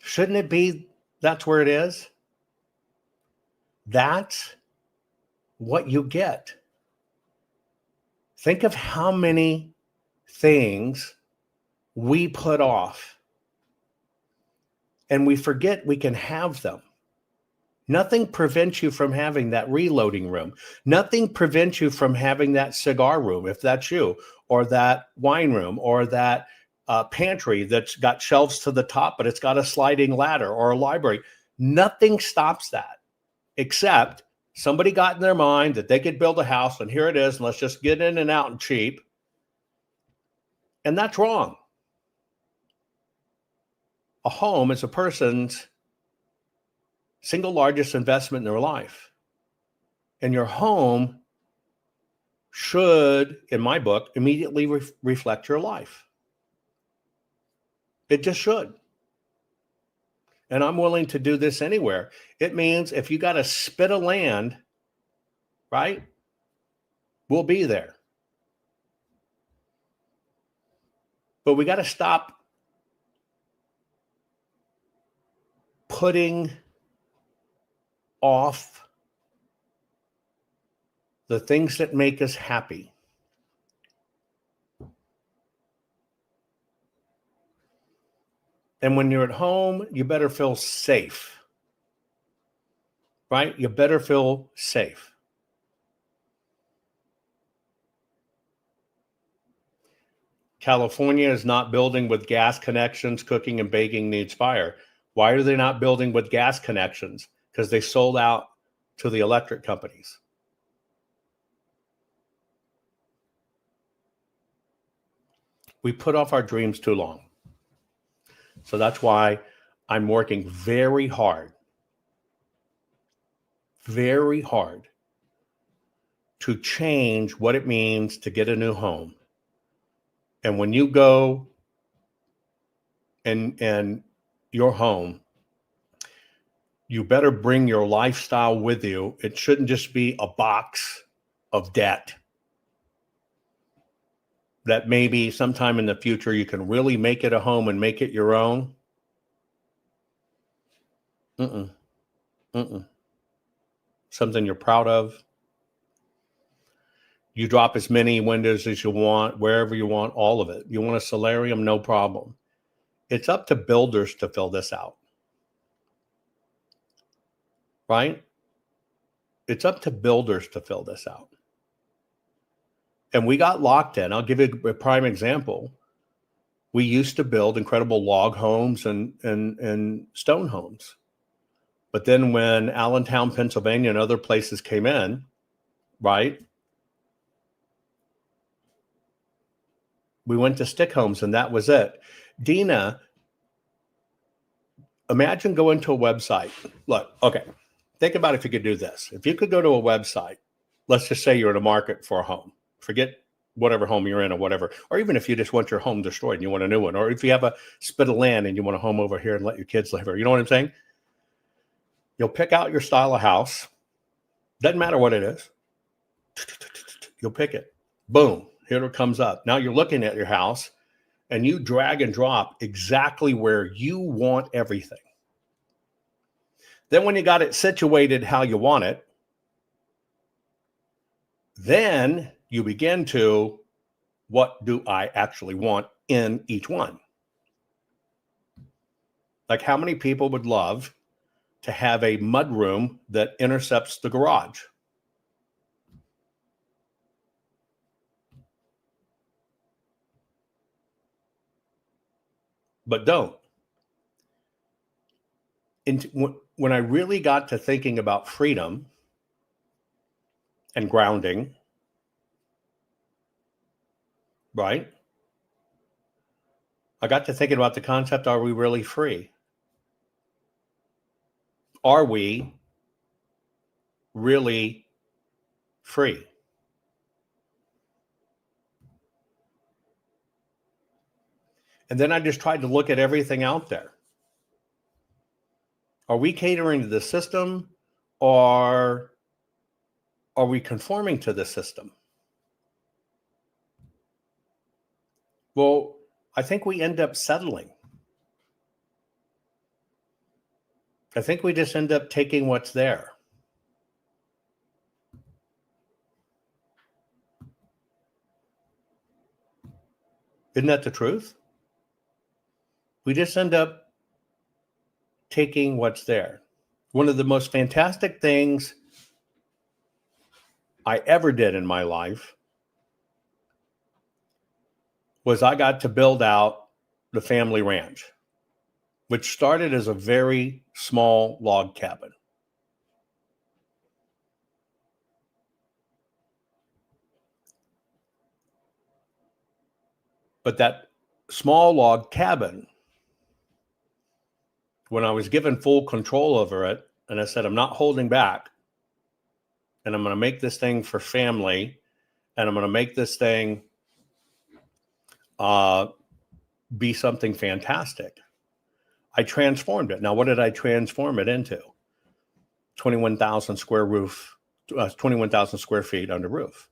Shouldn't it be that's where it is? That's what you get. Think of how many things we put off and we forget we can have them. Nothing prevents you from having that reloading room. Nothing prevents you from having that cigar room, if that's you, or that wine room, or that pantry that's got shelves to the top, but it's got a sliding ladder, or a library. Nothing stops that, except somebody got in their mind that they could build a house, and here it is, and let's just get in and out and cheap. And that's wrong. A home is a person's single largest investment in their life. And your home should, in my book, immediately reflect your life. It just should. And I'm willing to do this anywhere. It means if you got a spit of land, right, we'll be there. But we got to stop putting off the things that make us happy. And when you're at home, you better feel safe, right? You better feel safe. California is not building with gas connections. Cooking and baking needs fire. Why are they not building with gas connections? Because they sold out to the electric companies. We put off our dreams too long. So that's why I'm working very hard to change what it means to get a new home. And when you go and your home, you better bring your lifestyle with you. It shouldn't just be a box of debt that maybe sometime in the future you can really make it a home and make it your own. Something you're proud of. You drop as many windows as you want, wherever you want, all of it. You want a solarium, no problem. It's up to builders to fill this out. Right? It's up to builders to fill this out. And we got locked in. I'll give you a prime example. We used to build incredible log homes and stone homes. But then when Allentown, Pennsylvania and other places came in, right, we went to stick homes and that was it. Dina, imagine going to a website. Look, okay, think about if you could do this. If you could go to a website, let's just say you're in a market for a home. Forget whatever home you're in or whatever. Or even if you just want your home destroyed and you want a new one. Or if you have a spit of land and you want a home over here and let your kids live here. You know what I'm saying? You'll pick out your style of house. Doesn't matter what it is. You'll pick it. Boom. Here it comes up. Now you're looking at your house and you drag and drop exactly where you want everything. Then when you got it situated how you want it, then you begin to, what do I actually want in each one? Like how many people would love to have a mudroom that intercepts the garage? But don't. When I really got to thinking about freedom and grounding, right? I got to thinking about the concept, are we really free? Are we really free? And then I just tried to look at everything out there. Are we catering to the system, or are we conforming to the system? Well, I think we end up settling. I think we just end up taking what's there. Isn't that the truth? We just end up taking what's there. One of the most fantastic things I ever did in my life was I got to build out the family ranch, which started as a very small log cabin. But that small log cabin, when I was given full control over it, and I said, I'm not holding back, and I'm going to make this thing for family, and I'm going to make this thing be something fantastic. I transformed it. Now, what did I transform it into? 21,000 square feet under roof.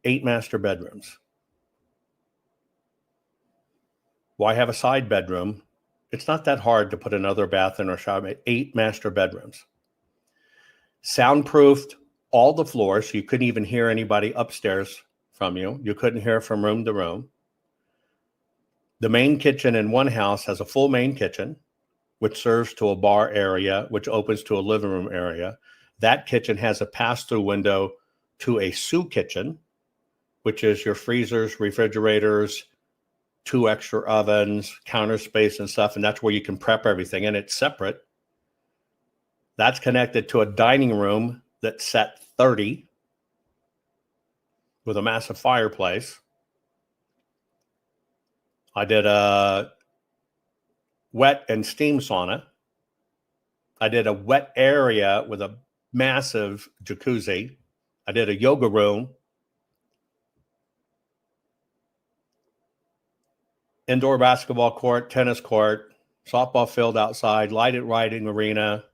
8 master bedrooms. Why have a side bedroom? It's not that hard to put another bath in or shower. 8 master bedrooms. Soundproofed all the floors, so you couldn't even hear anybody upstairs from you. You couldn't hear from room to room. The main kitchen in one house has a full main kitchen, which serves to a bar area, which opens to a living room area. That kitchen has a pass-through window to a sous kitchen, which is your freezers, refrigerators, 2 extra ovens, counter space and stuff, and that's where you can prep everything, and it's separate. That's connected to a dining room that's set 30 with a massive fireplace. I did a wet and steam sauna. I did a wet area with a massive jacuzzi. I did a yoga room. Indoor basketball court, tennis court, softball field outside, lighted riding arena.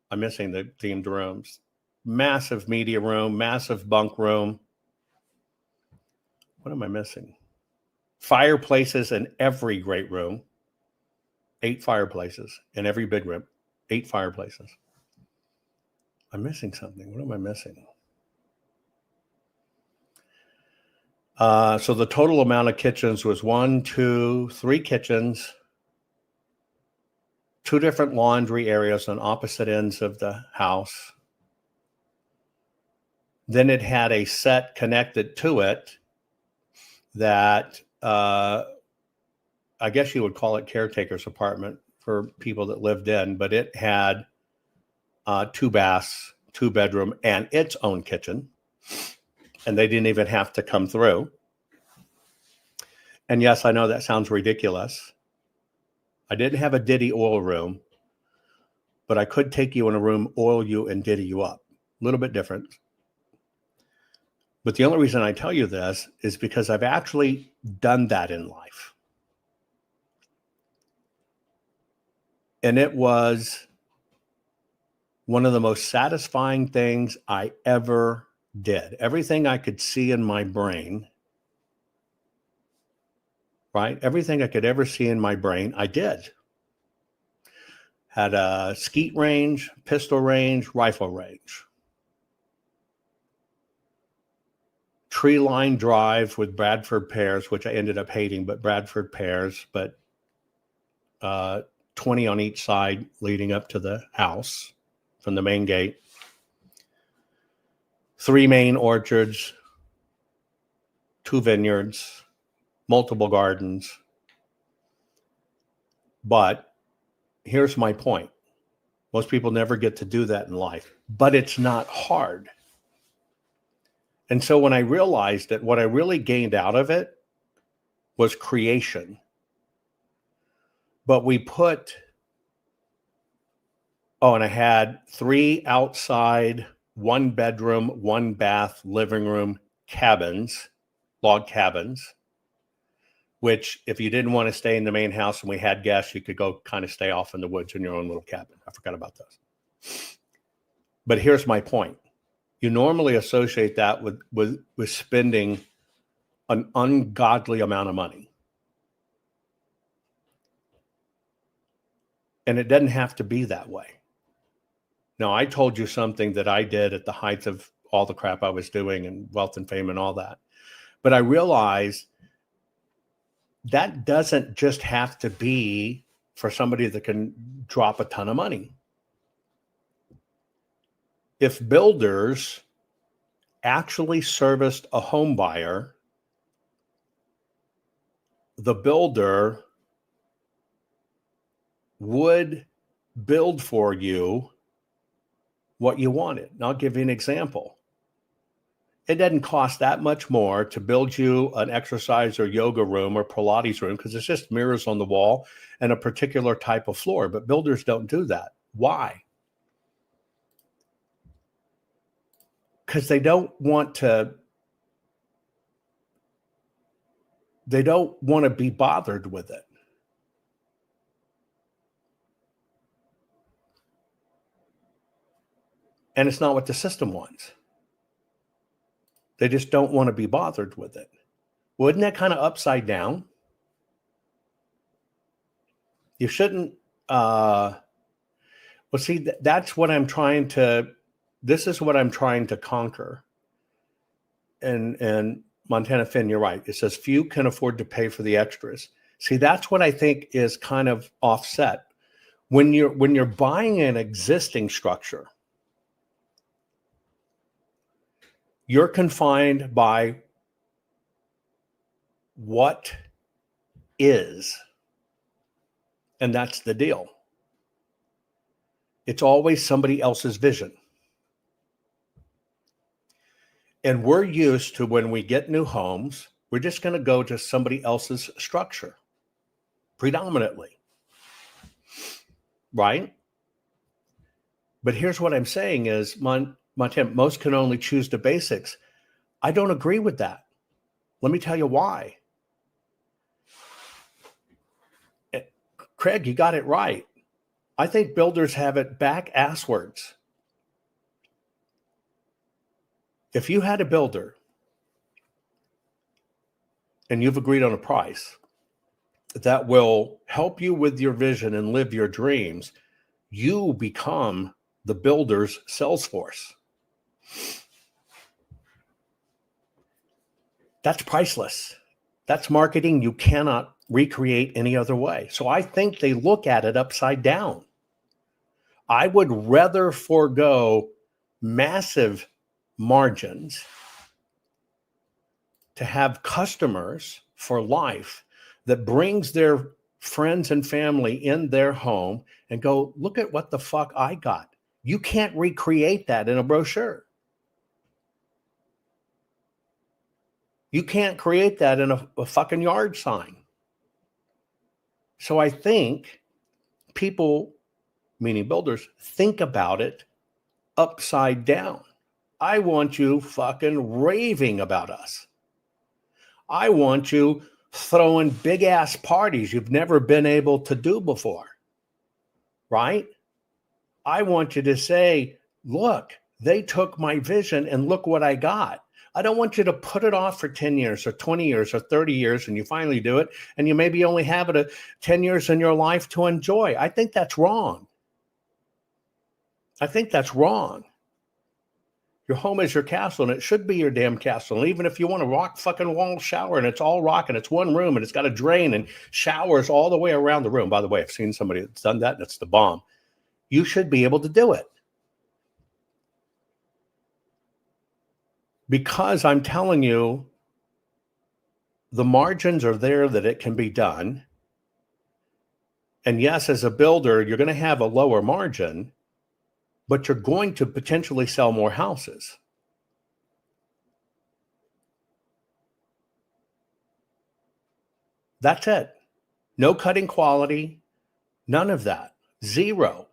I'm missing the themed rooms. Massive media room, massive bunk room. What am I missing? Fireplaces in every great room. 8 fireplaces in every big room. 8 fireplaces. I'm missing something. What am I missing? So the total amount of kitchens was 1, 2, 3 kitchens, 2 different laundry areas on opposite ends of the house. Then it had a set connected to it that I guess you would call it caretaker's apartment for people that lived in, but it had 2 baths, 2 bedroom, and its own kitchen. And they didn't even have to come through. And yes, I know that sounds ridiculous. I didn't have a Diddy oil room, but I could take you in a room, oil you, and Diddy you up. A little bit different. But the only reason I tell you this is because I've actually done that in life. And it was one of the most satisfying things I ever did. Everything I could see in my brain, right? Everything I could ever see in my brain, I did. Had a skeet range, pistol range, rifle range. Tree line drive with Bradford pears, which I ended up hating, but Bradford pears, but 20 on each side leading up to the house from the main gate. 3 main orchards, 2 vineyards, multiple gardens. But here's my point. Most people never get to do that in life, but it's not hard. And so when I realized that what I really gained out of it was creation. But we put, and I had 3 outside, 1 bedroom, 1 bath, living room cabins, log cabins, which if you didn't want to stay in the main house and we had guests, you could go kind of stay off in the woods in your own little cabin. I forgot about those. But here's my point. You normally associate that with spending an ungodly amount of money. And it doesn't have to be that way. Now, I told you something that I did at the height of all the crap I was doing and wealth and fame and all that. But I realized that doesn't just have to be for somebody that can drop a ton of money. If builders actually serviced a home buyer, the builder would build for you what you wanted. And I'll give you an example. It doesn't cost that much more to build you an exercise or yoga room or Pilates room because it's just mirrors on the wall and a particular type of floor. But builders don't do that. Why? Because they don't want to be bothered with it. And it's not what the system wants. They just don't want to be bothered with it. Well, isn't that kind of upside down? You shouldn't, see, that's what I'm trying to, this is what I'm trying to conquer. And Montana Finn, you're right. It says few can afford to pay for the extras. See, that's what I think is kind of offset. When you're buying an existing structure, you're confined by what is, and that's the deal. It's always somebody else's vision. And we're used to when we get new homes, we're just going to go to somebody else's structure, predominantly. Right? But here's what I'm saying is, Montana, most can only choose the basics. I don't agree with that. Let me tell you why. Craig, you got it right. I think builders have it back asswards. If you had a builder and you've agreed on a price that will help you with your vision and live your dreams, you become the builder's sales force. That's priceless. That's marketing you cannot recreate any other way. So I think they look at it upside down. I would rather forego massive margins to have customers for life that brings their friends and family in their home and go, look at what the fuck I got. You can't recreate that in a brochure. You can't create that in a fucking yard sign. So I think people, meaning builders, think about it upside down. I want you fucking raving about us. I want you throwing big ass parties you've never been able to do before. Right? I want you to say, look, they took my vision and look what I got. I don't want you to put it off for 10 years or 20 years or 30 years and you finally do it and you maybe only have it 10 years in your life to enjoy. I think that's wrong. I think that's wrong. Your home is your castle and it should be your damn castle. And even if you want a rock fucking wall shower and it's all rock and it's one room and it's got a drain and showers all the way around the room. By the way, I've seen somebody that's done that and it's the bomb. You should be able to do it. Because I'm telling you, the margins are there that it can be done. And yes, as a builder, you're going to have a lower margin, but you're going to potentially sell more houses. That's it. No cutting quality, none of that. Zero.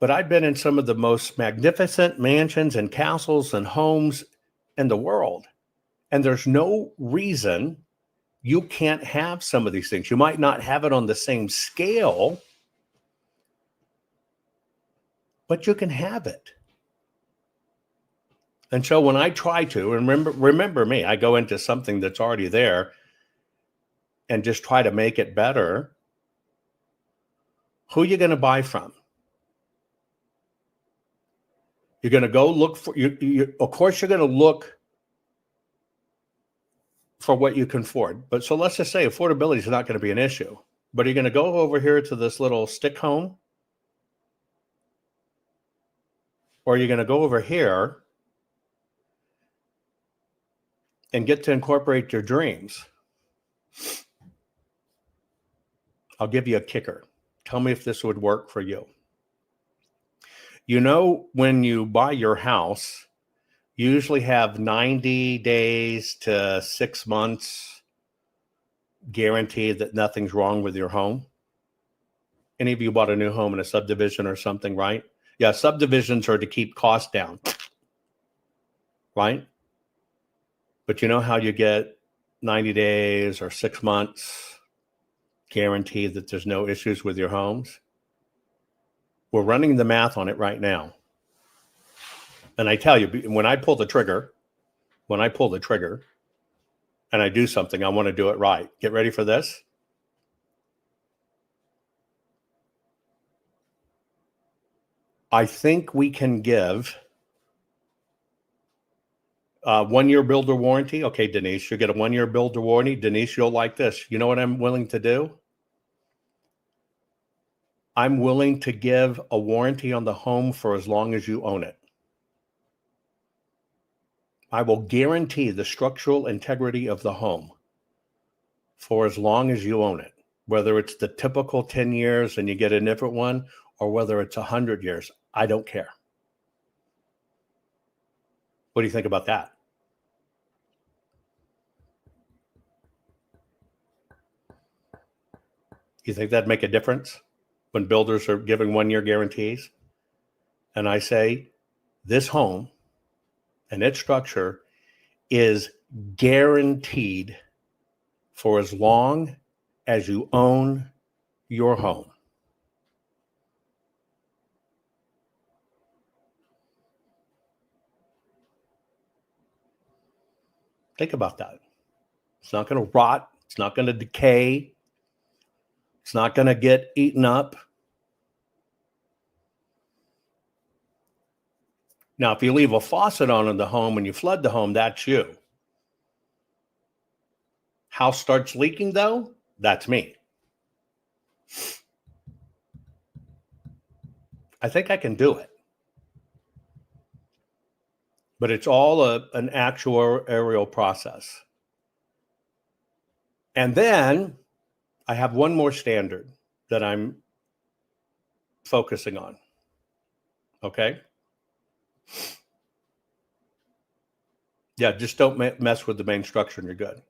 But I've been in some of the most magnificent mansions and castles and homes in the world. And there's no reason you can't have some of these things. You might not have it on the same scale, but you can have it. And so when I try to, remember me, I go into something that's already there and just try to make it better. Who are you going to buy from? You're going to go look for, of course, you're going to look for what you can afford. But so let's just say affordability is not going to be an issue. But are you going to go over here to this little stick home? Or are you going to go over here and get to incorporate your dreams? I'll give you a kicker. Tell me if this would work for you. You know, when you buy your house, you usually have 90 days to 6 months guaranteed that nothing's wrong with your home. Any of you bought a new home in a subdivision or something, right? Yeah, subdivisions are to keep costs down, right? But you know how you get 90 days or 6 months guaranteed that there's no issues with your homes? We're running the math on it right now. And I tell you, when I pull the trigger, and I do something, I want to do it right. Get ready for this. I think we can give 1 year builder warranty. Okay, Denise, you get a 1 year builder warranty. Denise, you'll like this. You know what I'm willing to do? I'm willing to give a warranty on the home for as long as you own it. I will guarantee the structural integrity of the home for as long as you own it, whether it's the typical 10 years and you get a different one, or whether it's 100 years. I don't care. What do you think about that? You think that'd make a difference when builders are giving 1 year guarantees? And I say, this home and its structure is guaranteed for as long as you own your home. Think about that. It's not going to rot. It's not going to decay. It's not going to get eaten up. Now, if you leave a faucet on in the home and you flood the home, that's you. House starts leaking, though, that's me. I think I can do it. But it's all an actuarial process. And then I have one more standard that I'm focusing on. Okay? Yeah, just don't mess with the main structure and you're good.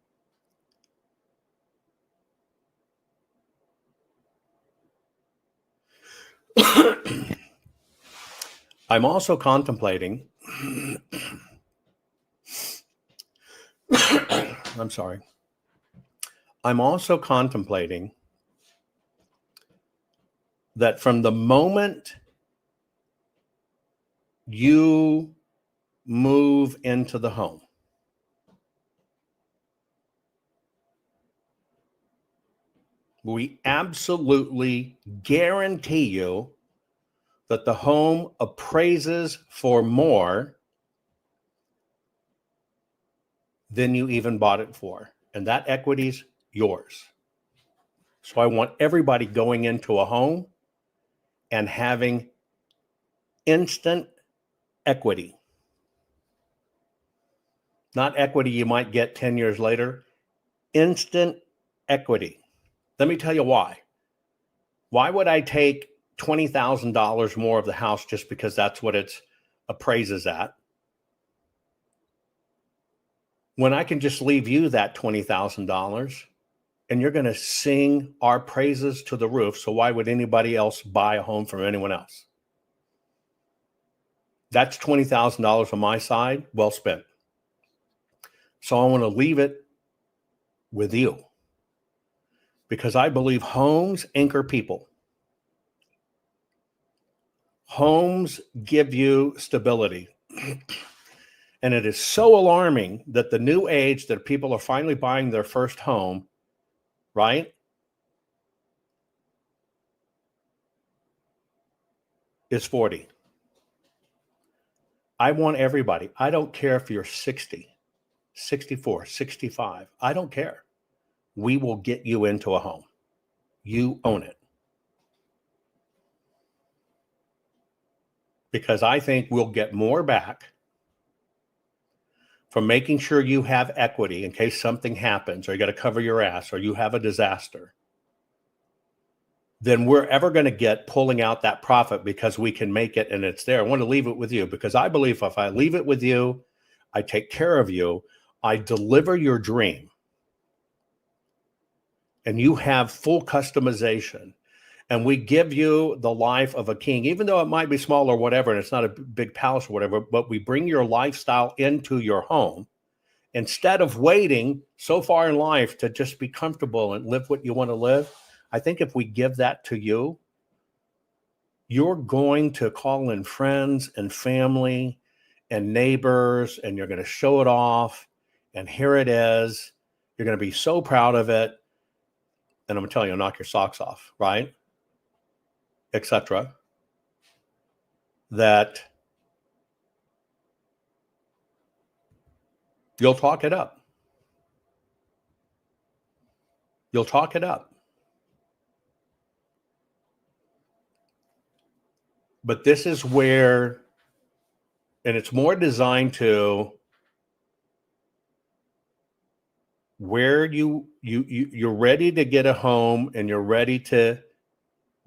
I'm also contemplating, I'm sorry. I'm also contemplating that from the moment you move into the home, we absolutely guarantee you that the home appraises for more than you even bought it for. And that equity's yours. So I want everybody going into a home and having instant equity. Not equity you might get 10 years later. Instant equity. Let me tell you why. Why would I take $20,000 more of the house just because that's what it appraises at, when I can just leave you that $20,000 and you're going to sing our praises to the roof? So why would anybody else buy a home from anyone else? That's $20,000 on my side, well spent. So I want to leave it with you because I believe homes anchor people. Homes give you stability. And it is so alarming that the new age that people are finally buying their first home, right, is 40. I want everybody. I don't care if you're 60. 64, 65. I don't care. We will get you into a home. You own it. Because I think we'll get more back from making sure you have equity in case something happens, or you got to cover your ass, or you have a disaster, than we're ever going to get pulling out that profit because we can make it and it's there. I want to leave it with you because I believe if I leave it with you, I take care of you, I deliver your dream, and you have full customization, and we give you the life of a king, even though it might be small or whatever, and it's not a big palace or whatever, but we bring your lifestyle into your home instead of waiting so far in life to just be comfortable and live what you want to live. I think if we give that to you, you're going to call in friends and family and neighbors, and you're going to show it off. And here it is. You're going to be so proud of it. And I'm going to tell you, knock your socks off, right? Etc. That you'll talk it up. You'll talk it up. But this is where, and it's more designed to where you're ready to get a home, and you're ready to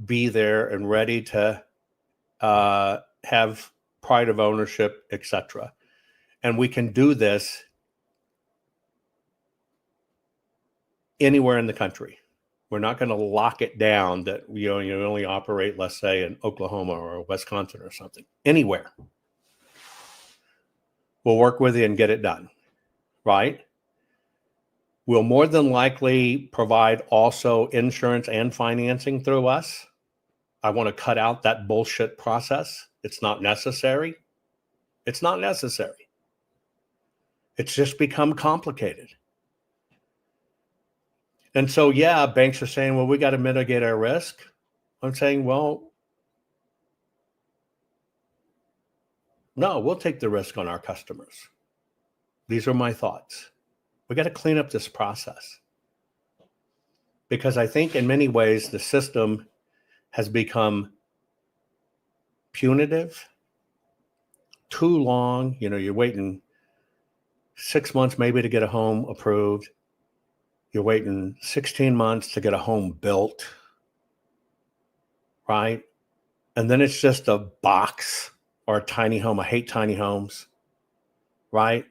be there and ready to have pride of ownership, etc. And we can do this anywhere in the country. We're not going to lock it down that you only operate, let's say, in Oklahoma or Wisconsin or something. Anywhere. We'll work with you and get it done, right? We'll more than likely provide also insurance and financing through us. I want to cut out that bullshit process. It's not necessary. It's not necessary. It's just become complicated. And so, yeah, banks are saying, well, we got to mitigate our risk. I'm saying, well, no, we'll take the risk on our customers. These are my thoughts. We got to clean up this process. Because I think in many ways, the system has become punitive, too long. You're waiting 6 months maybe to get a home approved. You're waiting 16 months to get a home built, right? And then it's just a box or a tiny home. I hate tiny homes, right?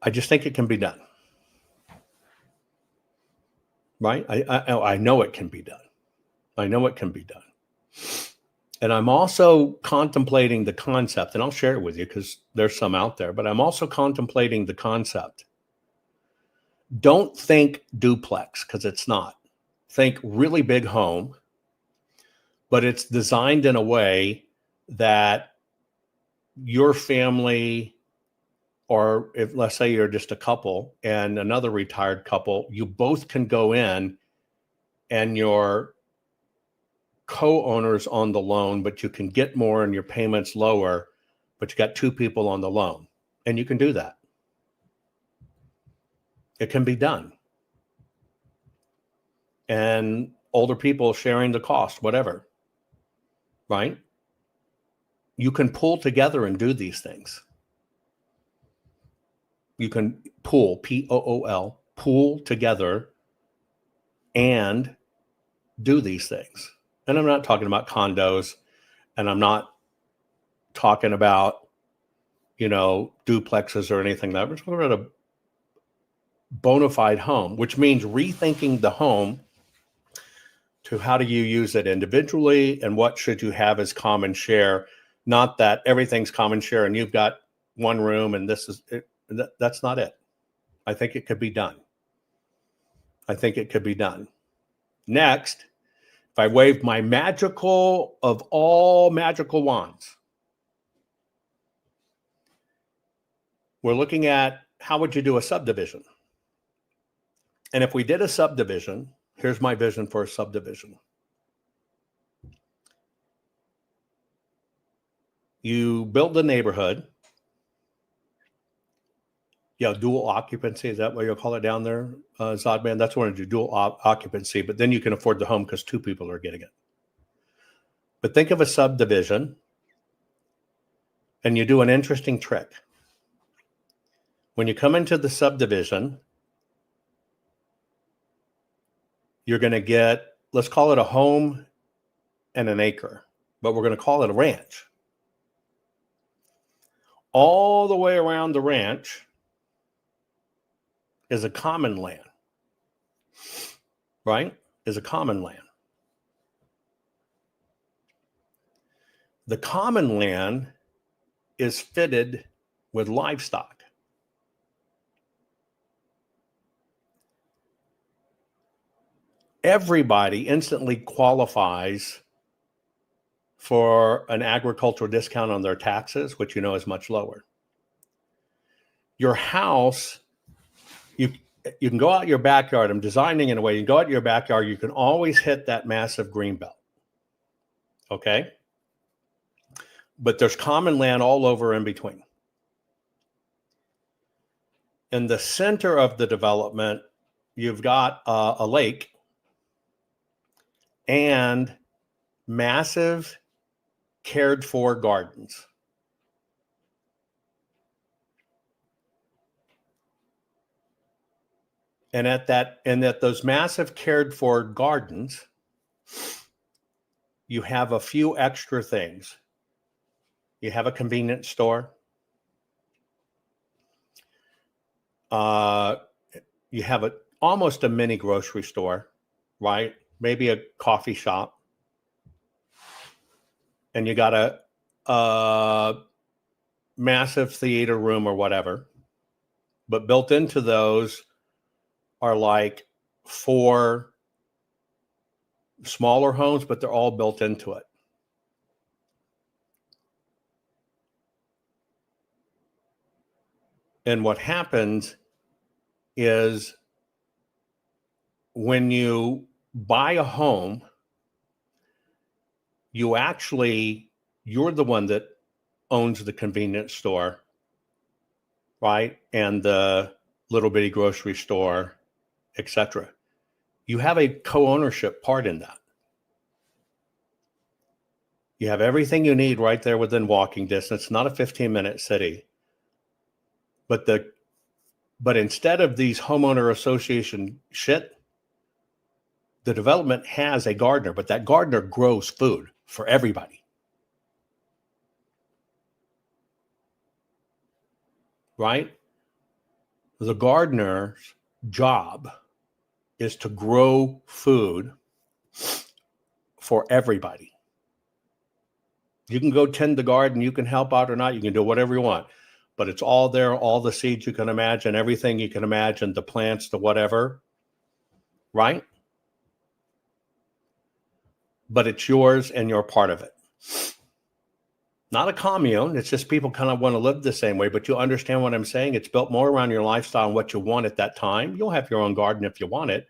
I just think it can be done. Right? I know it can be done. I know it can be done. And I'm also contemplating the concept, and I'll share it with you because there's some out there, but I'm also contemplating the concept. Don't think duplex, because it's not. Think really big home, but it's designed in a way that your family, or if let's say you're just a couple and another retired couple, you both can go in and your co-owners on the loan, but you can get more and your payments lower, but you got two people on the loan. And you can do that. It can be done. And older people sharing the cost, whatever, right? You can pull together and do these things. You can pool, P-O-O-L, pool together and do these things. And I'm not talking about condos, and I'm not talking about, duplexes or anything like that. We're talking about a bona fide home, which means rethinking the home to how do you use it individually and what should you have as common share. Not that everything's common share and you've got one room and this is it. That's not it. I think it could be done. I think it could be done. Next, if I wave my magical of all magical wands, we're looking at how would you do a subdivision? And if we did a subdivision, here's my vision for a subdivision. You build a neighborhood. Yeah, dual occupancy. Is that what you'll call it down there, Zodman? That's what I do, dual occupancy. But then you can afford the home because two people are getting it. But think of a subdivision, and you do an interesting trick. When you come into the subdivision, you're going to get, let's call it a home and an acre, but we're going to call it a ranch. All the way around the ranch is a common land, right? Is a common land. The common land is fitted with livestock. Everybody instantly qualifies for an agricultural discount on their taxes, which you know is much lower. Your house, you can go out your backyard. I'm designing in a way, you can go out your backyard, you can always hit that massive green belt. Okay? But there's common land all over in between. In the center of the development, you've got a lake and massive cared for gardens. And at those massive cared for gardens, you have a few extra things. You have a convenience store. You have almost a mini grocery store, right? Maybe a coffee shop. And you got a massive theater room or whatever. But built into those are like 4 smaller homes, but they're all built into it. And what happens is when you buy a home, you're the one that owns the convenience store, right? And the little bitty grocery store, etc. You have a co-ownership part in that. You have everything you need right there within walking distance, not a 15-minute city. But instead of these homeowner association shit, the development has a gardener, but that gardener grows food for everybody. Right? The gardener's job is to grow food for everybody. You can go tend the garden, you can help out or not, you can do whatever you want. But it's all there, all the seeds you can imagine, everything you can imagine, the plants, the whatever, right? But it's yours and you're part of it. Not a commune. It's just people kind of want to live the same way, but you understand what I'm saying? It's built more around your lifestyle and what you want at that time. You'll have your own garden if you want it.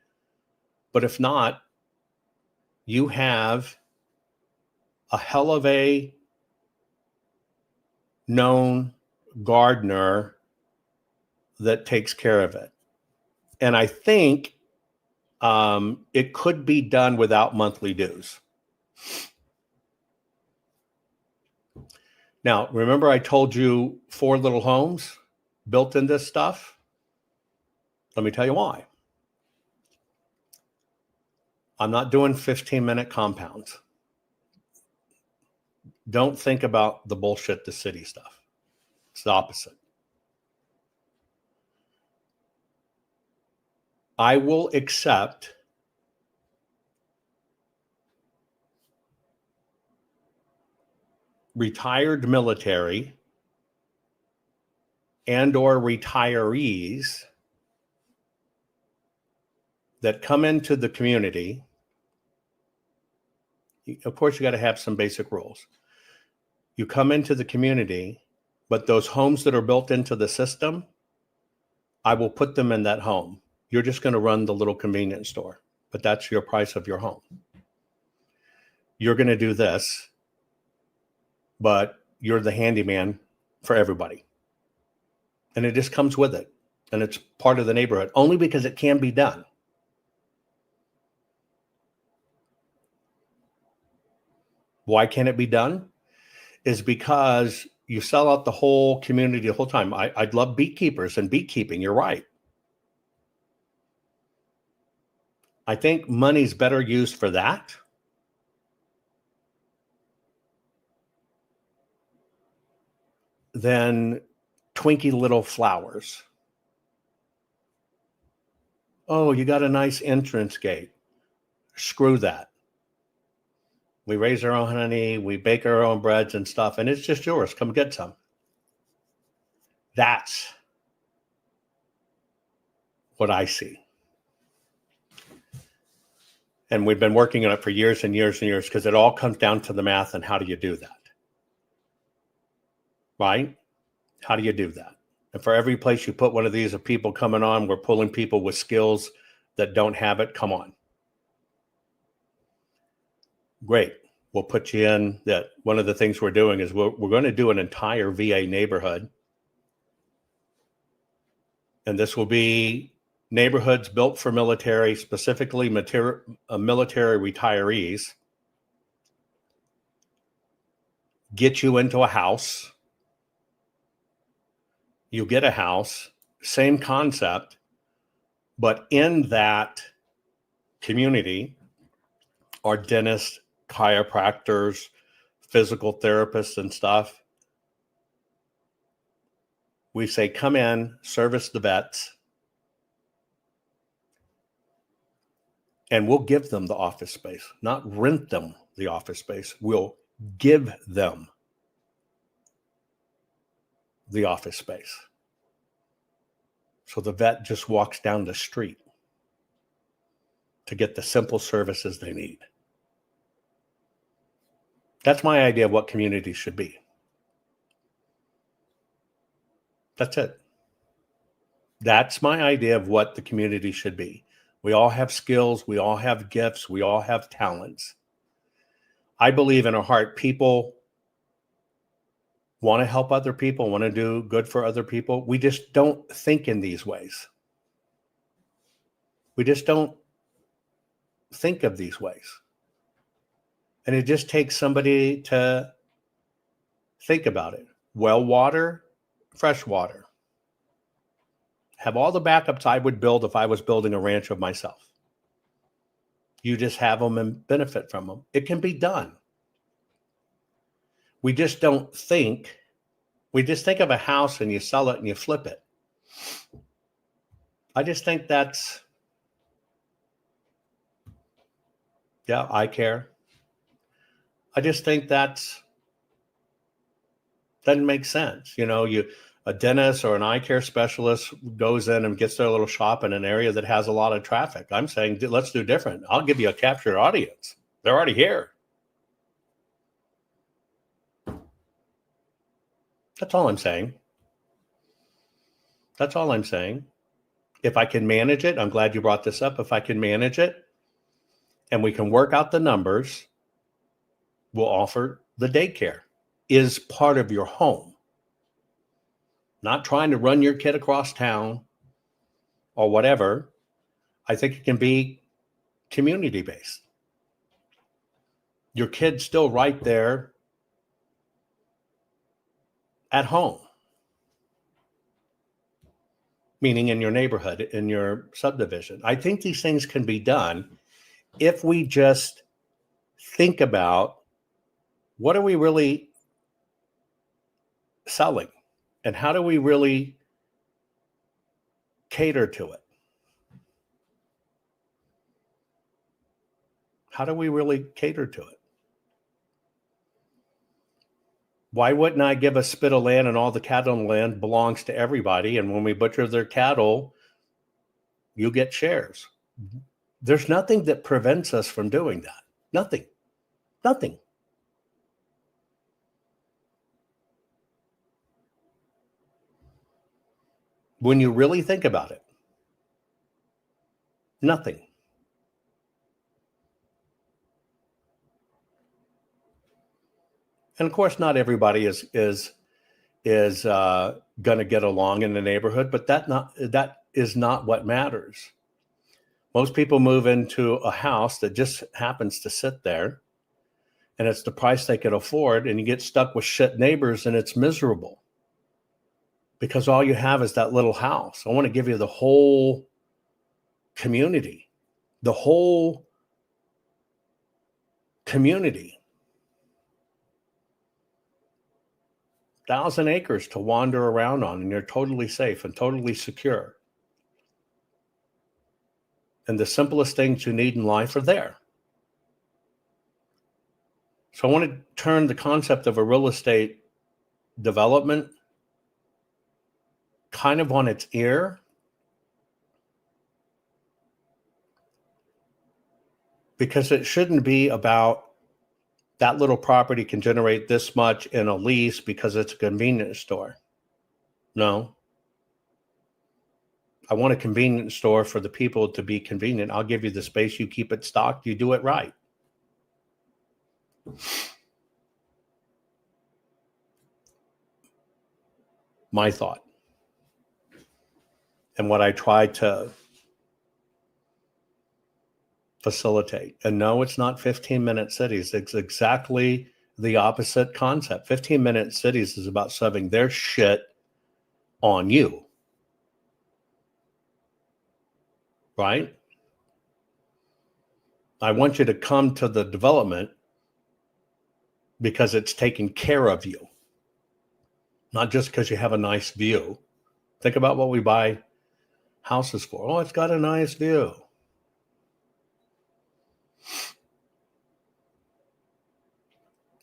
But if not, you have a hell of a known gardener that takes care of it. And I think it could be done without monthly dues. Now, remember I told you 4 little homes built in this stuff? Let me tell you why. I'm not doing 15-minute compounds. Don't think about the bullshit, the city stuff. It's the opposite. I will accept retired military and or retirees that come into the community. Of course, you got to have some basic rules. You come into the community, but those homes that are built into the system, I will put them in that home. You're just going to run the little convenience store, but that's your price of your home. You're going to do this, but you're the handyman for everybody. And it just comes with it. And it's part of the neighborhood only because it can be done. Why can't it be done? Is because you sell out the whole community the whole time. I'd love beekeepers and beekeeping. You're right. I think money's better used for that than twinky little flowers. Oh, you got a nice entrance gate. Screw that. We raise our own honey, we bake our own breads and stuff, and it's just yours. Come get some. That's what I see. And we've been working on it for years and years and years because it all comes down to the math and how do you do that? Right? How do you do that? And for every place you put one of these of people coming on, we're pulling people with skills that don't have it. Come on. Great. We'll put you in that. One of the things we're doing is we're going to do an entire VA neighborhood. And this will be neighborhoods built for military, specifically military retirees. Get you into a house. You get a house, same concept, but in that community are dentists, chiropractors, physical therapists and stuff. We say, come in, service the vets, and we'll give them the office space, not rent them the office space. We'll give them the office space. So the vet just walks down the street to get the simple services they need. That's my idea of what community should be. That's it. That's my idea of what the community should be. We all have skills. We all have gifts. We all have talents. I believe in our heart, people want to help other people, want to do good for other people. We just don't think in these ways. We just don't think of these ways. And it just takes somebody to think about it. Well water, fresh water. Have all the backups I would build if I was building a ranch of myself. You just have them and benefit from them. It can be done. We just don't think. We just think of a house and you sell it and you flip it. I just think that's, yeah, I care. I just think that's, doesn't make sense. You know, a dentist or an eye care specialist goes in and gets their little shop in an area that has a lot of traffic. I'm saying, let's do different. I'll give you a captured audience. They're already here. That's all I'm saying. That's all I'm saying. If I can manage it, I'm glad you brought this up. If I can manage it and we can work out the numbers, we'll offer the daycare is part of your home. Not trying to run your kid across town or whatever. I think it can be community-based. Your kid's still right there at home, meaning in your neighborhood, in your subdivision. I think these things can be done if we just think about what are we really selling and how do we really cater to it? How do we really cater to it? Why wouldn't I give a spit of land and all the cattle on the land belongs to everybody? And when we butcher their cattle, you get shares. There's nothing that prevents us from doing that. Nothing. Nothing. When you really think about it, nothing. And of course, not everybody is going to get along in the neighborhood, but that is not what matters. Most people move into a house that just happens to sit there, and it's the price they could afford, and you get stuck with shit neighbors, and it's miserable because all you have is that little house. I want to give you the whole community, the whole community. 1,000 acres to wander around on, and you're totally safe and totally secure. And the simplest things you need in life are there. So I want to turn the concept of a real estate development kind of on its ear, because it shouldn't be about that little property can generate this much in a lease because it's a convenience store. No. I want a convenience store for the people to be convenient. I'll give you the space. You keep it stocked. You do it right. My thought. And what I try to facilitate. And no, it's not 15-minute cities. It's exactly the opposite concept. 15-minute cities is about shoving their shit on you. Right? I want you to come to the development because it's taking care of you, not just because you have a nice view. Think about what we buy houses for. Oh, it's got a nice view.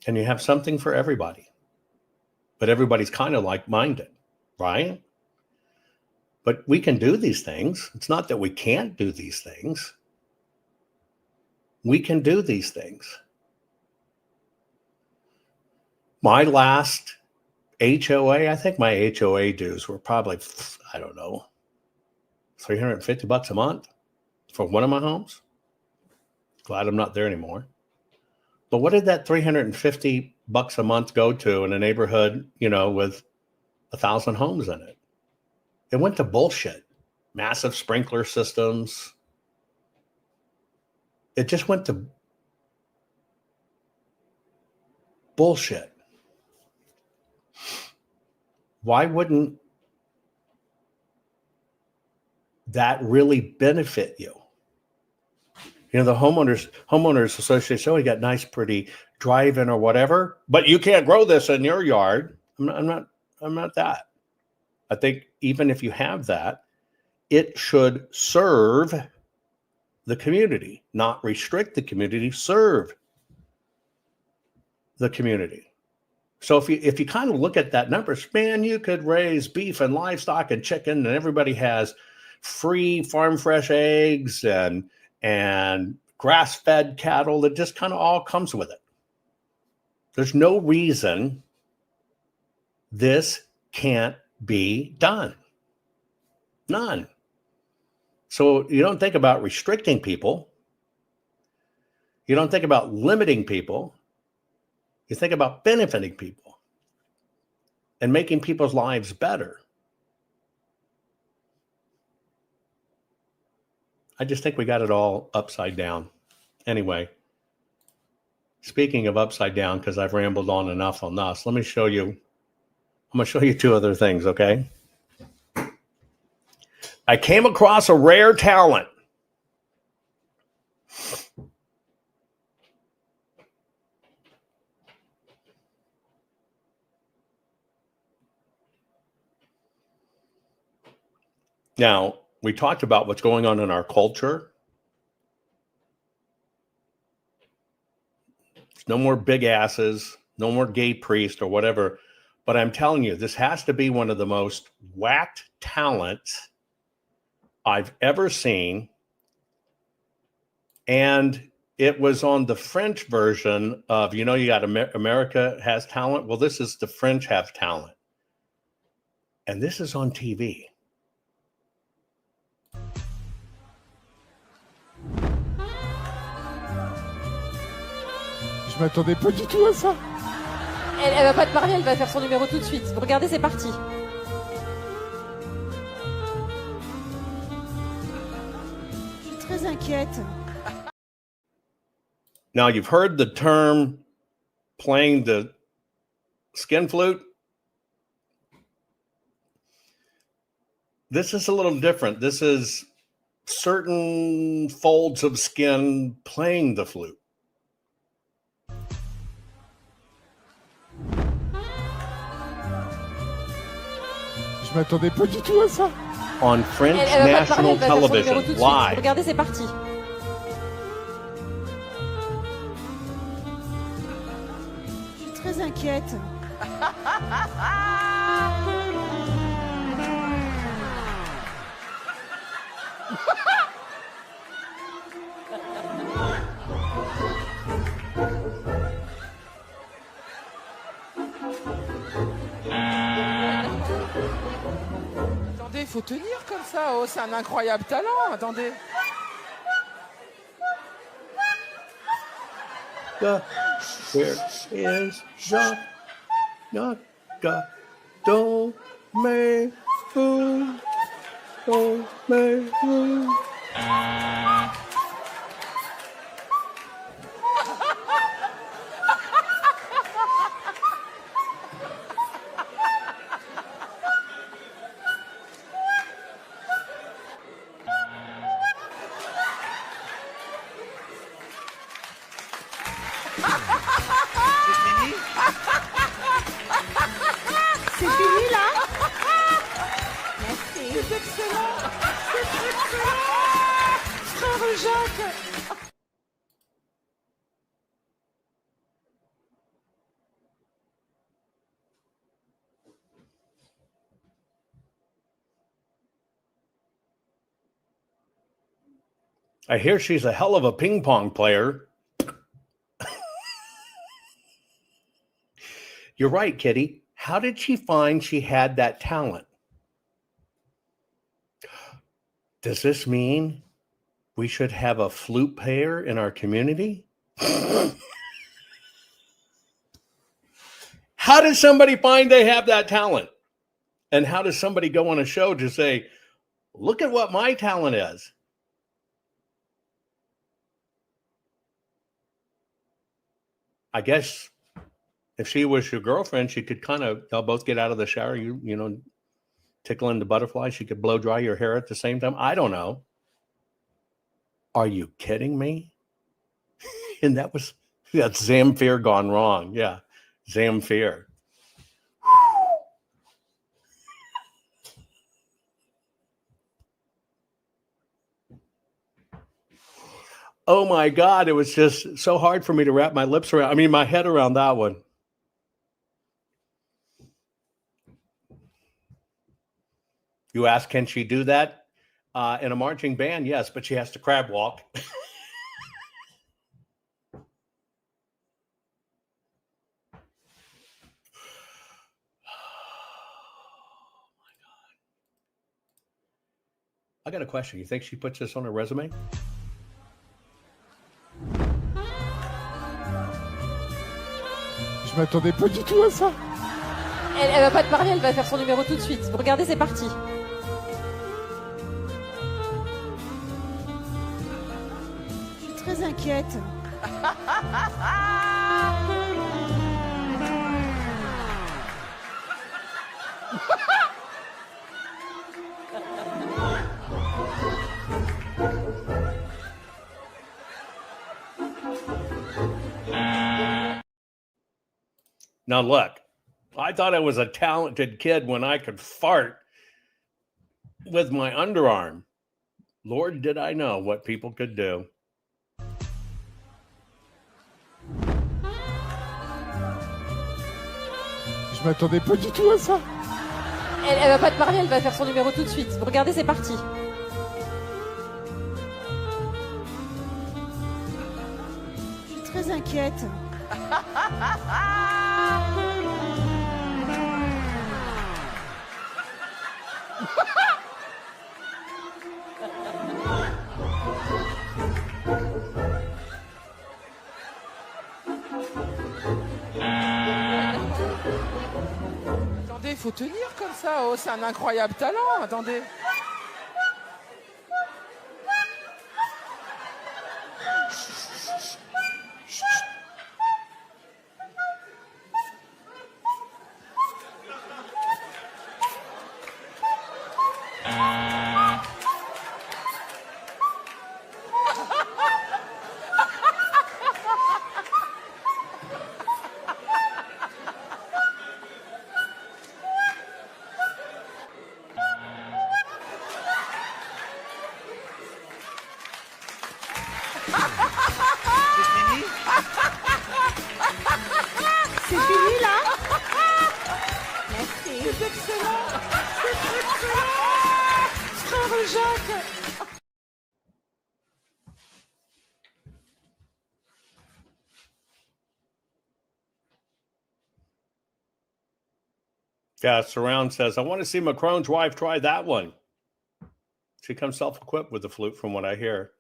And you have something for everybody. But everybody's kind of like-minded, right? But we can do these things. It's not that we can't do these things. We can do these things. My last HOA, I think my HOA dues were probably, I don't know, $350 a month for one of my homes. Glad I'm not there anymore. But what did that $350 a month go to in a neighborhood, with 1,000 homes in it? It went to bullshit. Massive sprinkler systems. It just went to bullshit. Why wouldn't that really benefit you? The homeowners association, oh, you got nice, pretty drive-in or whatever, but you can't grow this in your yard. I'm not that. I think even if you have that, it should serve the community, not restrict the community, serve the community. So if you kind of look at that numbers, man, you could raise beef and livestock and chicken, and everybody has free farm fresh eggs and grass-fed cattle. That just kind of all comes with it. There's no reason this can't be done. None. So you don't think about restricting people. You don't think about limiting people. You think about benefiting people and making people's lives better. I just think we got it all upside down. Anyway, speaking of upside down, because I've rambled on enough on this, let me show you. I'm going to show you two other things, okay? I came across a rare talent. Now, we talked about what's going on in our culture. There's no more big asses, no more gay priests or whatever. But I'm telling you, this has to be one of the most whacked talents I've ever seen. And it was on the French version of, you got America Has Talent. Well, this is the French Have Talent. And this is on TV. Je m'attendais pas du tout à ça. Elle va pas te parler, elle va faire son numéro tout de suite. Vous regardez, c'est parti. Je suis très inquiète. Now, you've heard the term playing the skin flute. This is a little different. This is certain folds of skin playing the flute. Je m'attendais pas du tout à ça. On French Elle va pas te national parler, elle va faire son numéro television, tout de suite. live. Regardez, c'est parti. Je suis très inquiète. Attendez, il faut tenir comme ça. Oh, c'est un incroyable talent. Attendez. Where is Jacques? Jacques, don't make fool. Don't make fool. C'est fini là? Merci. C'est excellent. C'est excellent. Frère Jacques. I hear she's a hell of a ping pong player. You're right, Kitty. How did she find she had that talent? Does this mean we should have a flute player in our community? How does somebody find they have that talent? And how does somebody go on a show to say, look at what my talent is? I guess if she was your girlfriend, she could y'all both get out of the shower, you know, tickling the butterfly. She could blow dry your hair at the same time. I don't know. Are you kidding me? And that's Zamfir gone wrong. Yeah, Zamfir. Oh my God, it was just so hard for me to wrap my head around that one. You ask, can she do that in a marching band? Yes, but she has to crab walk. I got a question. You think she puts this on her resume? Je m'attendais pas du tout à ça. Elle va pas te parler, elle va faire son numéro tout de suite. Vous regardez, c'est parti. Je suis très inquiète. Now look, I thought I was a talented kid when I could fart with my underarm. Lord, did I know what people could do. Je m'attendais pas du tout à ça. Elle va pas te parler, elle va faire son numéro tout de suite. Vous regardez, c'est parti. Je suis très inquiète. Attendez, il faut tenir comme ça. Oh, c'est un incroyable talent. Attendez. C'est fini là? Merci. C'est excellent. C'est excellent. Frère Jacques. Yeah, Surround says, I want to see Macron's wife try that one. She comes self-equipped with the flute from what I hear.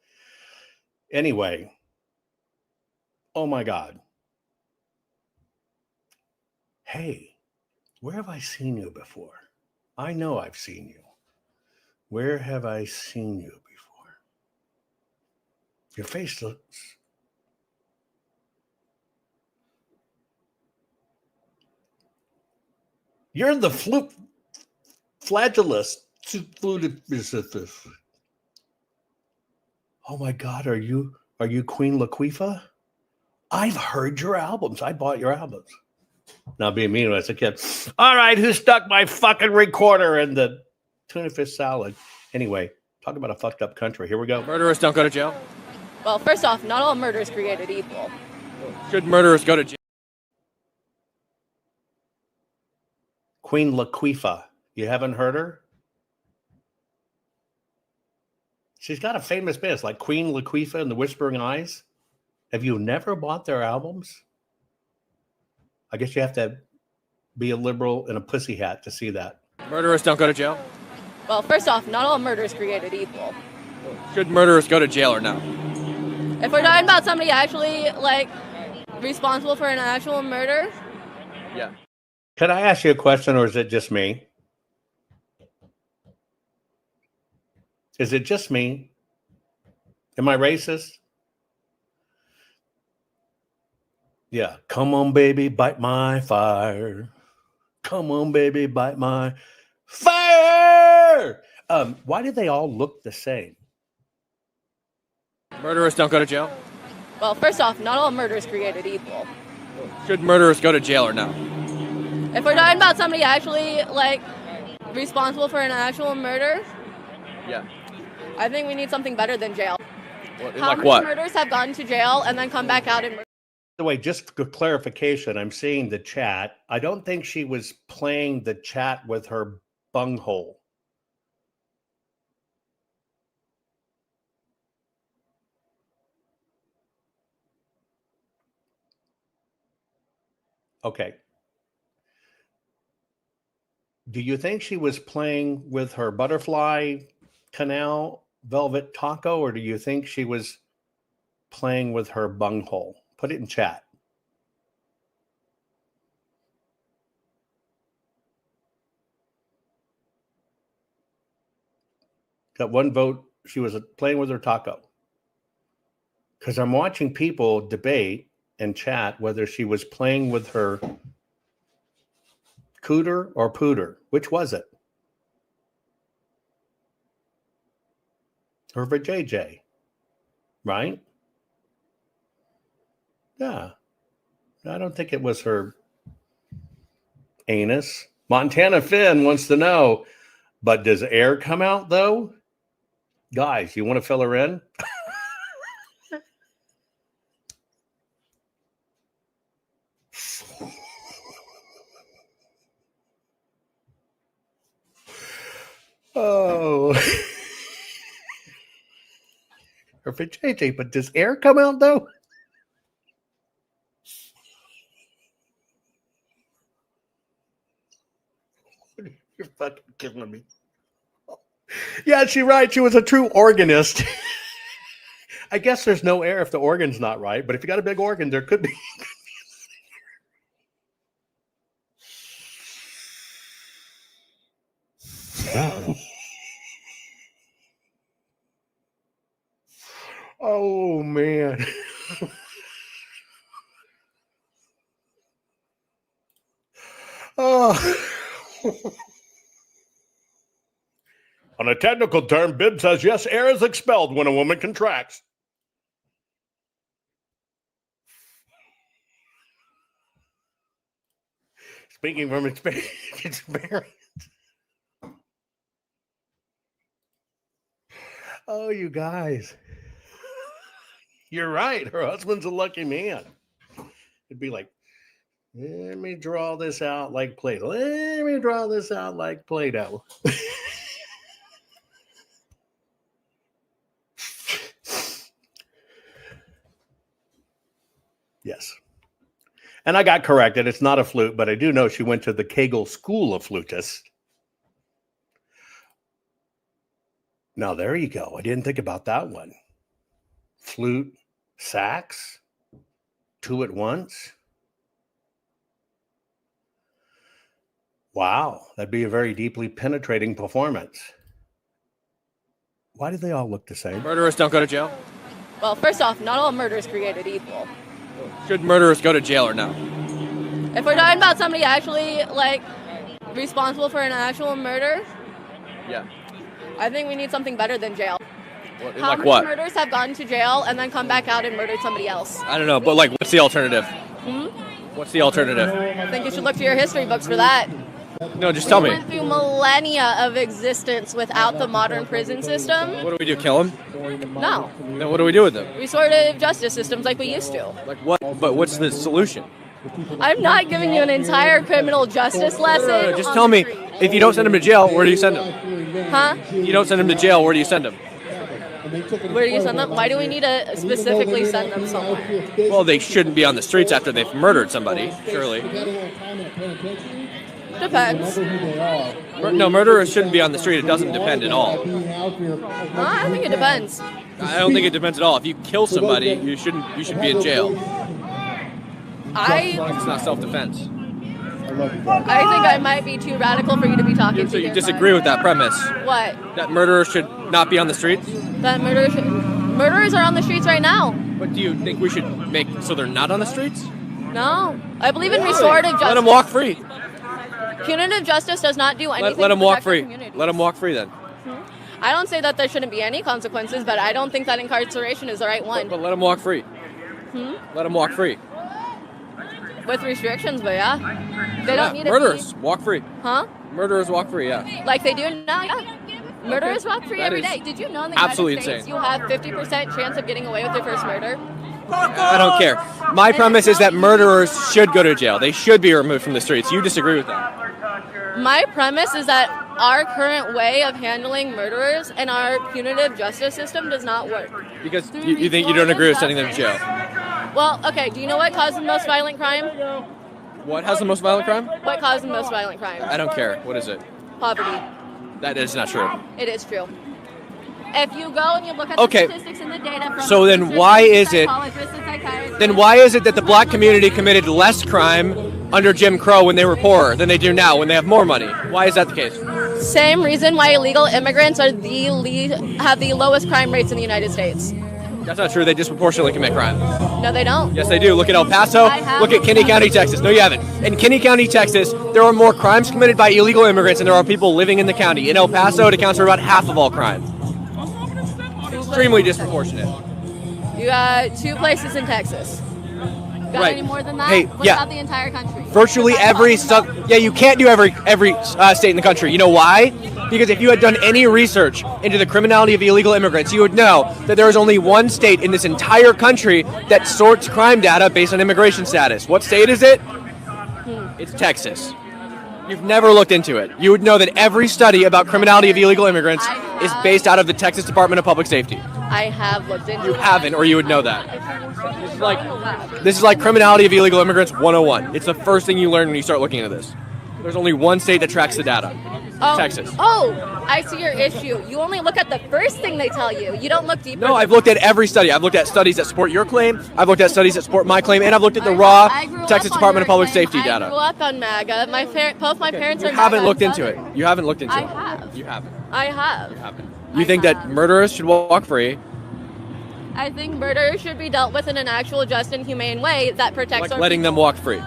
Anyway, oh my God. Hey, where have I seen you before? I know I've seen you. Where have I seen you before? Your face looks... You're the flagellist. Oh my God, are you Queen Laquifa? I've heard your albums. I bought your albums. Now being mean when I was a kid. All right, who stuck my fucking recorder in the tuna fish salad? Anyway, talk about a fucked up country. Here we go. Murderers don't go to jail. Well, first off, not all murders created equal. Should murderers go to jail? Queen Laquifa. You haven't heard her? She's got a famous bit. It's like Queen Laquifa and the Whispering Eyes. Have you never bought their albums? I guess you have to be a liberal in a pussy hat to see that. Murderers don't go to jail. Well, first off, not all murders created equal. Should murderers go to jail or no? If we're talking about somebody actually, like, responsible for an actual murder, Yeah. Can I ask you a question, or is it just me? Is it just me? Am I racist? Yeah. Come on, baby, bite my fire. Come on, baby, bite my fire. Why do they all look the same? Murderers don't go to jail. well, first off, not all murders created equal. Should murderers go to jail or no? If we're talking about somebody actually, like, responsible for an actual murder, Yeah. I think we need something better than jail. How Like many what? murders have gone to jail and then come back out and murder? By the way, just for clarification, I'm seeing the chat. I don't think she was playing the chat with her bunghole. Okay. Do you think she was playing with her butterfly canal velvet taco, or do you think she was playing with her bunghole? Put it in chat. Got one vote. She was playing with her taco. Because I'm watching people debate and chat whether she was playing with her cooter or pooter. Which was it? Her vajayjay, right? Yeah. I don't think it was her anus. Montana Finn wants to know, but does air come out though? Guys, you want to fill her in? Oh. Or for JJ, but does air come out though? You're fucking killing me. Yeah, she's right. She was a true organist. I guess there's no air if the organ's not right, but if you got a big organ, there could be. Oh, man. Oh. On a technical term, Bib says, yes, air is expelled when a woman contracts. Speaking from experience. Oh, you guys. You're right. Her husband's a lucky man. It'd be like, let me draw this out like Play-Doh. Let me draw this out like Play-Doh. Yes. And I got corrected. It's not a flute, but I do know she went to the Kegel School of Flutists. Now, there you go. I didn't think about that one. Flute, sax, two at once. Wow, that'd be a very deeply penetrating performance. Why do they all look the same? Murderers don't go to jail? Well, first off, not all murders created equal. Should murderers go to jail or no? If we're talking about somebody actually, like, responsible for an actual murder, Yeah. I think we need something better than jail. How like many what? murders have gone to jail and then come back out and murdered somebody else? I don't know, but like, what's the alternative? What's the alternative? I think you should look to your history books for that. No, just tell We me. went through millennia of existence without the modern prison system. What do we do, kill them? No. Then what do we do with them? Restorative justice systems like we used to. Like what? But what's the solution? I'm not giving you an entire criminal justice lesson. Just on tell the me, street. if you don't send them to jail, where do you send them? Huh? If you don't send them to jail, where do you send them? Where do you send them? Why do we need to specifically send them somewhere? Well, they shouldn't be on the streets after they've murdered somebody, surely. Depends. No, murderers shouldn't be on the street. It doesn't depend at all. I think it depends. I don't think it depends at all. If you kill somebody, you should be in jail. It's not self-defense. I think I might be too radical for you to be talking So to. you here, disagree with that premise? What? That murderers should not be on the streets? That murderers are on the streets right now. But do you think we should make so they're not on the streets? No. I believe in restorative justice. Let them walk free. Punitive justice does not do anything. Let them to walk protect free. our communities. Let them walk free then. I don't say that there shouldn't be any consequences, but I don't think that incarceration is the right one. But let them walk free. Let them walk free. With restrictions, but yeah. They don't need murderers walk free. Huh? Murderers walk free, yeah. Like they do now, yeah. Murderers walk free That every is day. Did you know in the absolutely United States insane. you have 50% chance of getting away with your first murder? I don't care. My premise is that murderers should go to jail. They should be removed from the streets. You disagree with that? My premise is that our current way of handling murderers and our punitive justice system does not work. Because you think you don't agree with sending them to jail. Well, okay, do you know what caused the most violent crime? What has the most violent crime? What caused the most violent crime? I don't care. What is it? Poverty. That is not true. It is true. If you go and you look at Okay. the statistics and the data from So then why is it that the black community committed less crime under Jim Crow when they were poorer than they do now when they have more money? Why is that the case? Same reason why illegal immigrants are have the lowest crime rates in the United States. That's not true. They disproportionately commit crime. No, they don't. Yes, they do. Look at El Paso. I have. Look at Kinney County, Texas. No, you haven't. In Kinney County, Texas, there are more crimes committed by illegal immigrants than there are people living in the county. In El Paso, it accounts for about half of all crime. Extremely disproportionate. You got 2 places in Texas. Got Right. any more than that? Hey, what yeah. about the entire country? Virtually every you can't do every state in the country. You know why? Because if you had done any research into the criminality of illegal immigrants, you would know that there is only one state in this entire country that sorts crime data based on immigration status. What state is it? It's Texas. You've never looked into it. You would know that every study about criminality of illegal immigrants is based out of the Texas Department of Public Safety. I have looked into You it. haven't, or you would know that. This is like criminality of illegal immigrants 101. It's the first thing you learn when you start looking into this. There's only one state that tracks the data. Texas. Oh, I see your issue. You only look at the first thing they tell you. You don't look deeper. No, I've looked at every study. I've looked at studies that support your claim. I've looked at studies that support my claim, and I've looked at the raw Texas Department of Public Safety I grew data. up on MAGA. Both my parents are You haven't MAGA. looked into it. You haven't looked into I it. have. You haven't. I have. You haven't. You think that murderers should walk free? I think murderers should be dealt with in an actual just and humane way that protects Like our letting them people. walk free.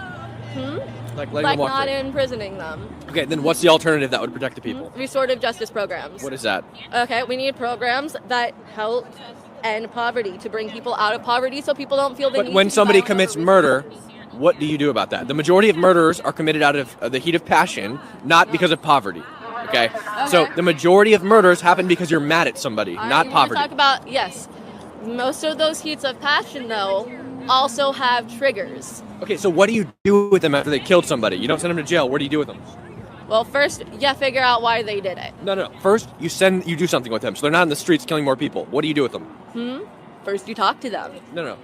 Like letting them walk not free. imprisoning them. Okay, then what's the alternative that would protect the people? Restorative justice programs. What is that? Okay, we need programs that help end poverty, to bring people out of poverty so people don't feel the need But when to be somebody violent commits over murder, what do you do about that? The majority of murders are committed out of the heat of passion, not because of poverty. Okay? So the majority of murders happen because you're mad at somebody, not You wanna poverty. talk about, yes. Most of those heats of passion, though, also have triggers. Okay, so what do you do with them after they killed somebody? You don't send them to jail. What do you do with them? Well, first, figure out why they did it. No. First, you do something with them, so they're not in the streets killing more people. What do you do with them? First, you talk to them. No.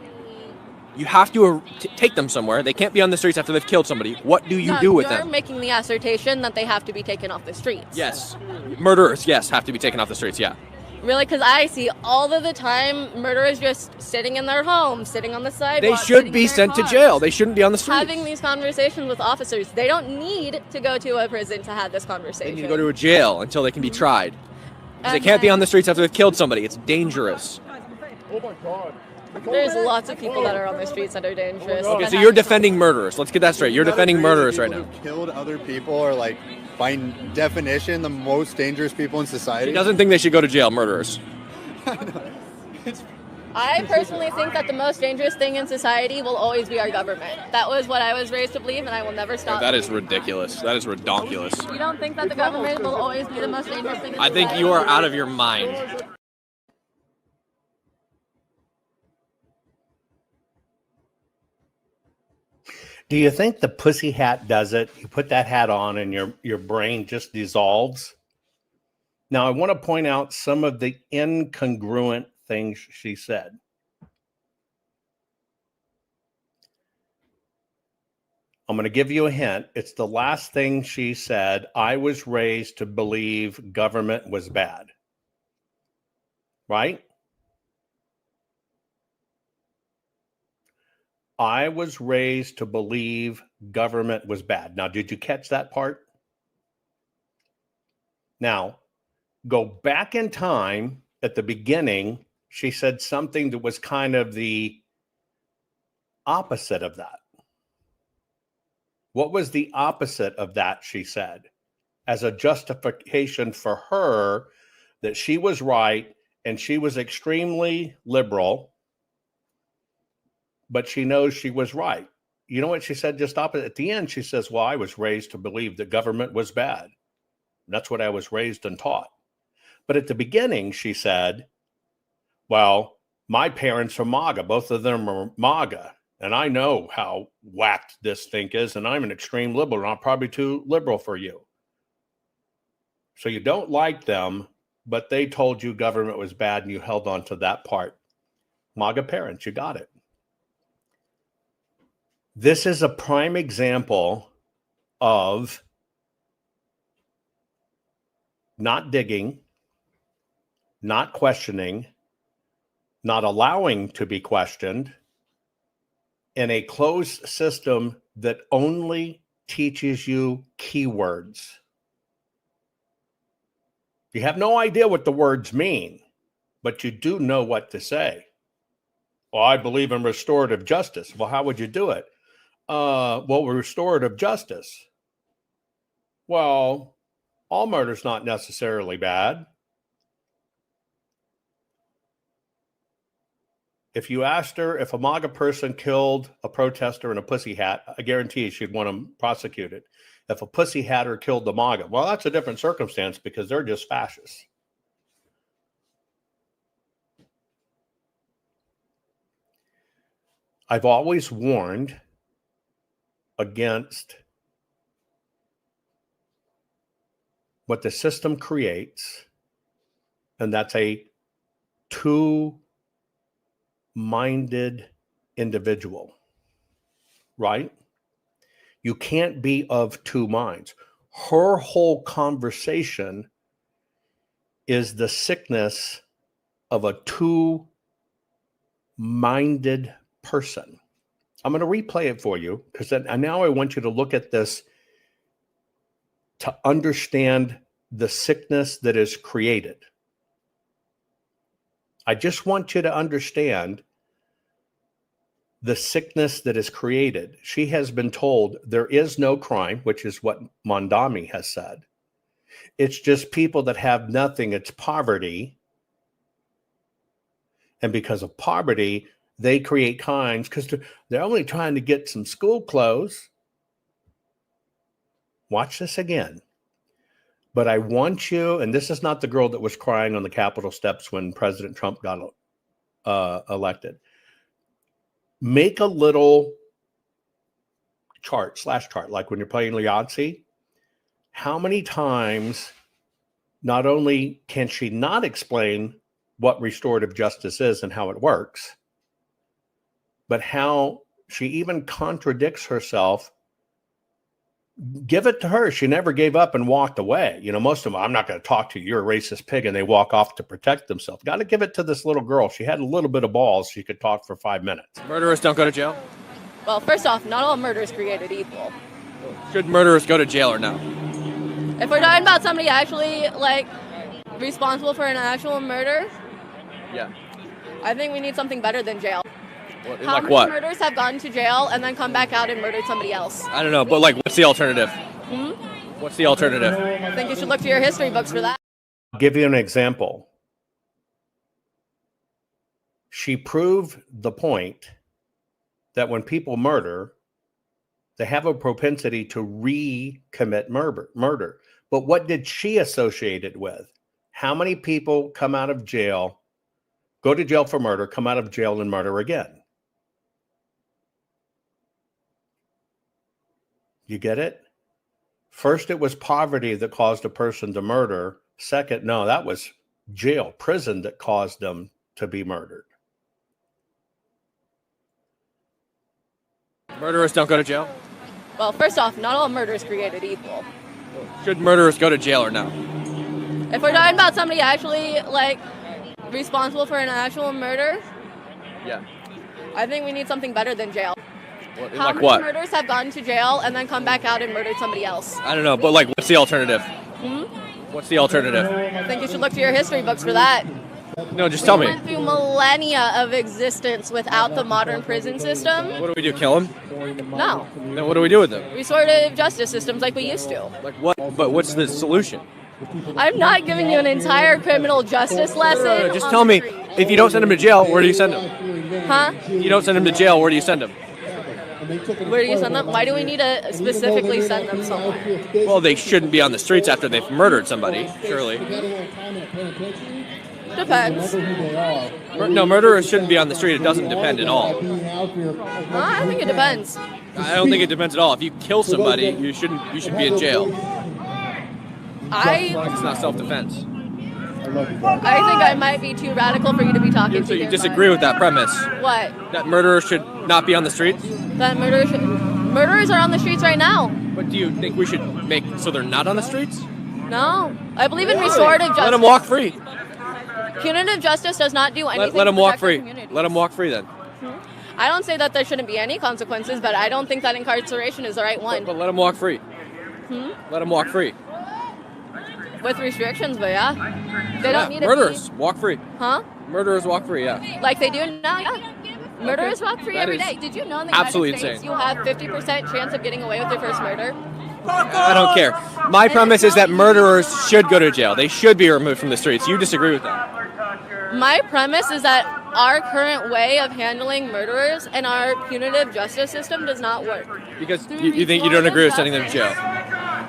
You have to take them somewhere. They can't be on the streets after they've killed somebody. What do you do with them? You're making the assertion that they have to be taken off the streets. Yes. Murderers, yes, have to be taken off the streets, yeah. Really, because I see all of the time murderers just sitting in their homes, sitting on the sidewalk. They should be sent to jail. They shouldn't be on the streets. Having these conversations with officers. They don't need to go to a prison to have this They conversation. need to go to a jail until they can be tried. Because they can't be on the streets after they've killed somebody. It's dangerous. Oh my God. There's lots of people that are on the streets that are dangerous. Okay, so you're defending murderers. Let's get that straight. You're defending murderers right now. Killed other people are like, by definition, the most dangerous people in society. He doesn't think they should go to jail, murderers. I personally think that the most dangerous thing in society will always be our government. That was what I was raised to believe, and I will never stop. That is ridiculous. That is redonkulous. You don't think that the government will always be the most dangerous thing in I think society? you are out of your mind. Do you think the pussy hat does it? You put that hat on and your brain just dissolves? Now, I want to point out some of the incongruent things she said. I'm going to give you a hint. It's the last thing she said. I was raised to believe government was bad. Right? I was raised to believe government was bad. Now, did you catch that part? Now, go back in time at the beginning. She said something that was kind of the opposite of that. What was the opposite of that, she said, as a justification for her that she was right and she was extremely liberal, but she knows she was right. You know what she said just opposite? At the end, she says, well, I was raised to believe that government was bad. That's what I was raised and taught. But at the beginning, she said, well, my parents are MAGA. Both of them are MAGA. And I know how whacked this thing is, and I'm an extreme liberal, and I'm probably too liberal for you. So you don't like them, but they told you government was bad, and you held on to that part. MAGA parents, you got it. This is a prime example of not digging, not questioning, not allowing to be questioned in a closed system that only teaches you keywords. You have no idea what the words mean, but you do know what to say. Well, I believe in restorative justice. Well, how would you do it? Well, restorative justice. Well, all murder's not necessarily bad. If you asked her if a MAGA person killed a protester in a pussy hat, I guarantee she'd want them prosecuted. If a pussy hatter killed the MAGA, well, that's a different circumstance because they're just fascists. I've always warned against what the system creates, and that's a two-minded individual, right? You can't be of two minds. Her whole conversation is the sickness of a two-minded person. I'm going to replay it for you because now I want you to look at this to understand the sickness that is created. I just want you to understand the sickness that is created. She has been told there is no crime, which is what Mondami has said. It's just people that have nothing. It's poverty. And because of poverty, they create crimes because they're only trying to get some school clothes. Watch this again. But I want you, and this is not the girl that was crying on the Capitol steps when President Trump got elected. Make a little chart, like when you're playing Yahtzee. How many times not only can she not explain what restorative justice is and how it works, but how she even contradicts herself. Give it to her. She never gave up and walked away. You know, most of them, I'm not going to talk to you. You're a racist pig. And they walk off to protect themselves. Got to give it to this little girl. She had a little bit of balls. She could talk for 5 minutes. Murderers don't go to jail? Well, first off, not all murder is created equal. Should murderers go to jail or no? If we're talking about somebody actually, like, responsible for an actual murder, yeah, I think we need something better than jail. How like many what? murders have gone to jail and then come back out and murdered somebody else? I don't know, but like, what's the alternative? What's the alternative? I think you should look to your history books for that. I'll give you an example. She proved the point that when people murder, they have a propensity to recommit murder. But what did she associate it with? How many people come out of jail, go to jail for murder, come out of jail and murder again? You get it? First, it was poverty that caused a person to murder. Second, no, that was jail, prison that caused them to be murdered. Murderers don't go to jail? Well, first off, not all murder is created equal. Should murderers go to jail or no? If we're talking about somebody actually, like, responsible for an actual murder, yeah, I think we need something better than jail. How like many what? murders have gone to jail and then come back out and murdered somebody else? I don't know, but like, what's the alternative? What's the alternative? I think you should look to your history books for that. No, just tell me. We went through millennia of existence without the modern prison system. What do? Kill them? No. Then what do we do with them? Restorative justice systems like we used to. Like what? But what's the solution? I'm not giving you an entire criminal justice lesson. No, just tell me, if you don't send them to jail, where do you send them? Huh? If you don't send them to jail, where do you send them? Where do you send them? Why do we need to specifically send them somewhere? Well, they shouldn't be on the streets after they've murdered somebody, surely. Depends. No, murderers shouldn't be on the street. It doesn't depend at all. I think it depends. I don't think it depends at all. If you kill somebody, you should be in jail. It's not self-defense. I think I might be too radical for you to be talking to. So you disagree with that premise? What? That murderers should not be on the streets? That murderers are on the streets right now. But do you think we should make so they're not on the streets? No. I believe in restorative justice. Let them walk free. Punitive justice does not do anything. Let them to walk protect free. our communities. Let them walk free then. I don't say that there shouldn't be any consequences, but I don't think that incarceration is the right one. But let them walk free. Let them walk free. With restrictions, but yeah. They don't need murderers walk free. Huh? Murderers walk free, yeah. Like they do now, yeah. Murderers walk free every day. Did you know in the absolutely United States insane. you have 50% chance of getting away with your first murder? I don't care. My premise is that murderers should go to jail. They should be removed from the streets. You disagree with that? My premise is that our current way of handling murderers and our punitive justice system does not work. Because you think you don't agree with sending them to jail?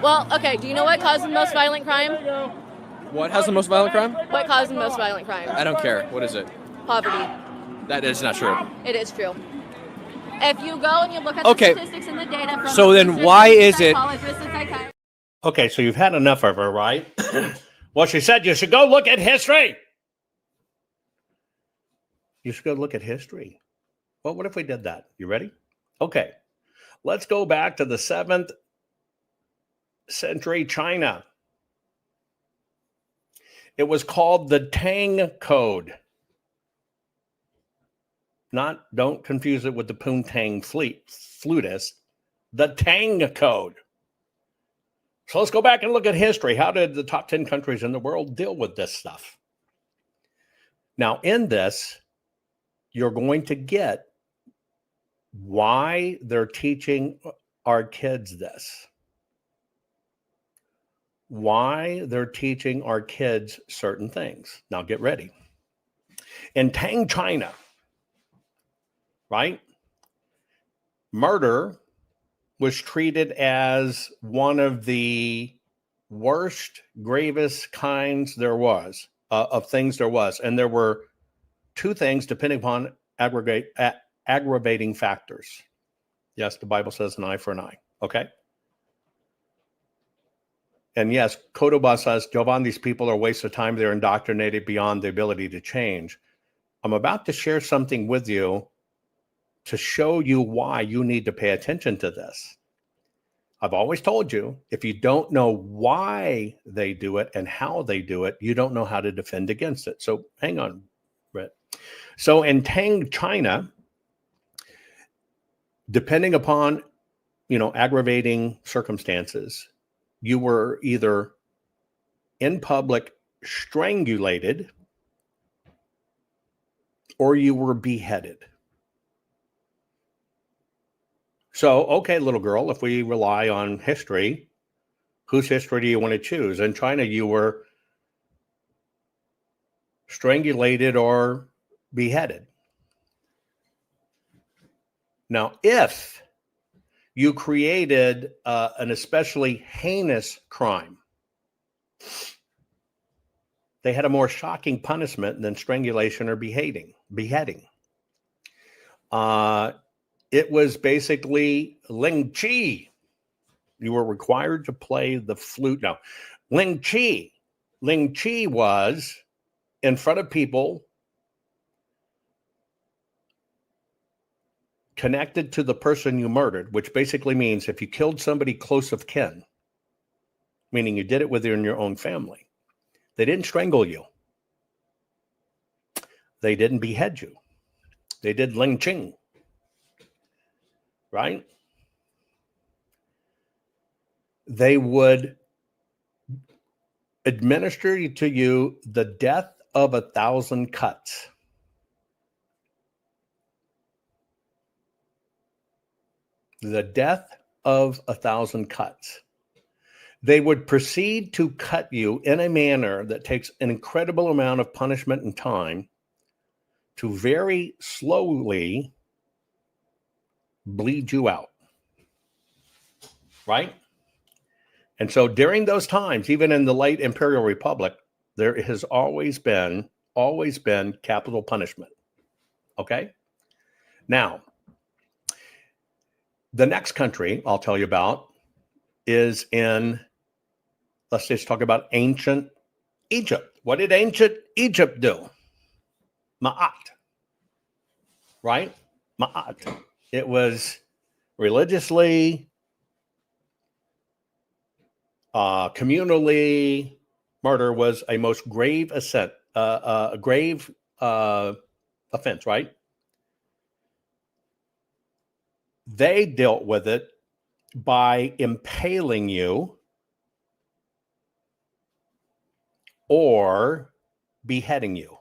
Well, okay, do you know what caused the most violent crime? What has the most violent crime? What caused the most violent crime? I don't care. What is it? Poverty. That is not true. It is true. If you go and you look at the statistics and the data from so then why is it... Okay, so you've had enough of her, right? Well, she said you should go look at history. You should go look at history. Well, what if we did that? You ready? Okay. Let's go back to the 7th century China. It was called the Tang Code. Don't confuse it with the Poontang flutist. The Tang Code. So let's go back and look at history. How did the top 10 countries in the world deal with this stuff? Now, in this, you're going to get why they're teaching our kids this. Why they're teaching our kids certain things. Now, get ready. In Tang, China, right? Murder was treated as one of the worst, gravest kinds there was, of things there was. And there were two things depending upon aggravating factors. Yes, the Bible says an eye for an eye. Okay. And yes, Kodoba says, Jovan, these people are a waste of time. They're indoctrinated beyond the ability to change. I'm about to share something with you to show you why you need to pay attention to this. I've always told you, if you don't know why they do it and how they do it, you don't know how to defend against it. So hang on, Brett. So in Tang, China, depending upon, aggravating circumstances, you were either in public strangulated or you were beheaded. So, okay, little girl, if we rely on history, whose history do you want to choose? In China, you were strangulated or beheaded. Now, if you created an especially heinous crime, they had a more shocking punishment than strangulation or beheading. It was basically Ling Chi. You were required to play the flute. Now, Ling Chi was in front of people connected to the person you murdered, which basically means if you killed somebody close of kin, meaning you did it within your own family, they didn't strangle you. They didn't behead you. They did Ling Ching. Right? They would administer to you the death of 1,000 cuts. The death of 1,000 cuts. They would proceed to cut you in a manner that takes an incredible amount of punishment and time to very slowly bleed you out. Right? And so during those times, even in the late Imperial Republic, there has always been capital punishment. Okay? Now, the next country I'll tell you about is in, let's just talk about ancient Egypt. What did ancient Egypt do? Ma'at. Right? Ma'at. It was religiously, communally, murder was a most grave offense, right? They dealt with it by impaling you or beheading you.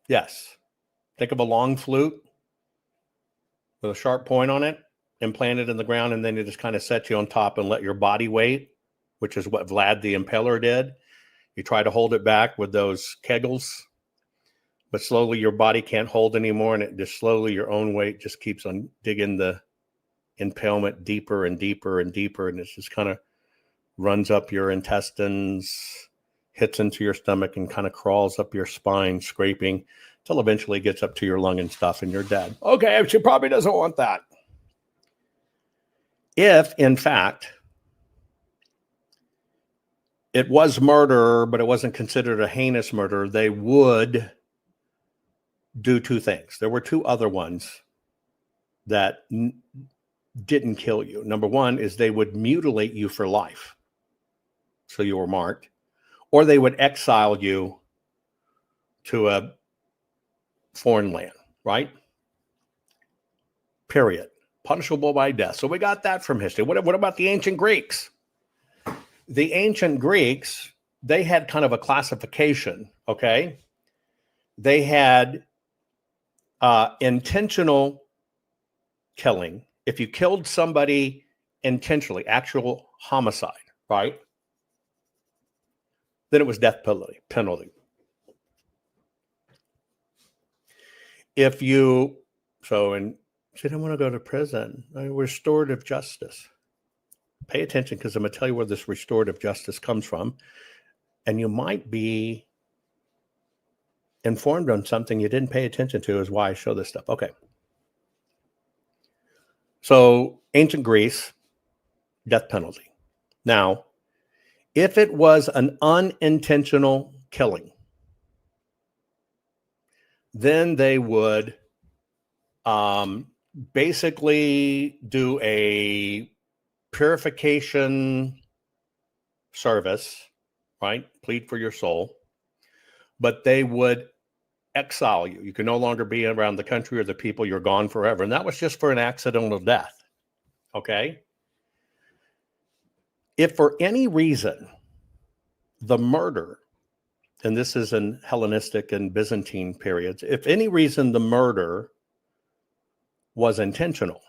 Yes. Think of a long flute with a sharp point on it, implanted in the ground, and then you just kind of set you on top and let your body weight, which is what Vlad the Impaler did. You try to hold it back with those kegels, but slowly your body can't hold anymore, and it just slowly, your own weight just keeps on digging the impalement deeper and deeper and deeper, and it just kind of runs up your intestines, hits into your stomach, and kind of crawls up your spine, scraping, till eventually gets up to your lung and stuff, and you're dead. Okay, she probably doesn't want that. If, in fact, it was murder, but it wasn't considered a heinous murder, they would do two things. There were two other ones that didn't kill you. Number one is they would mutilate you for life, so you were marked, or they would exile you to a foreign land, right? Period. punishable by death. So we got that from history. What about the ancient Greeks? The ancient Greeks, they had kind of a classification, okay? They had intentional killing. If you killed somebody intentionally, actual homicide, right? Then it was death penalty. If you, you didn't want to go to prison, restorative justice. Pay attention, because I'm going to tell you where this restorative justice comes from. And you might be informed on something you didn't pay attention to, is why I show this stuff. Okay. So ancient Greece, death penalty. Now, if it was an unintentional killing, then they would basically do a purification service, right? Plead for your soul. But they would exile you. You can no longer be around the country or the people. You're gone forever. And that was just for an accidental death. Okay? If for any reason the murder, and this is in Hellenistic and Byzantine periods, if any reason the murder was intentional,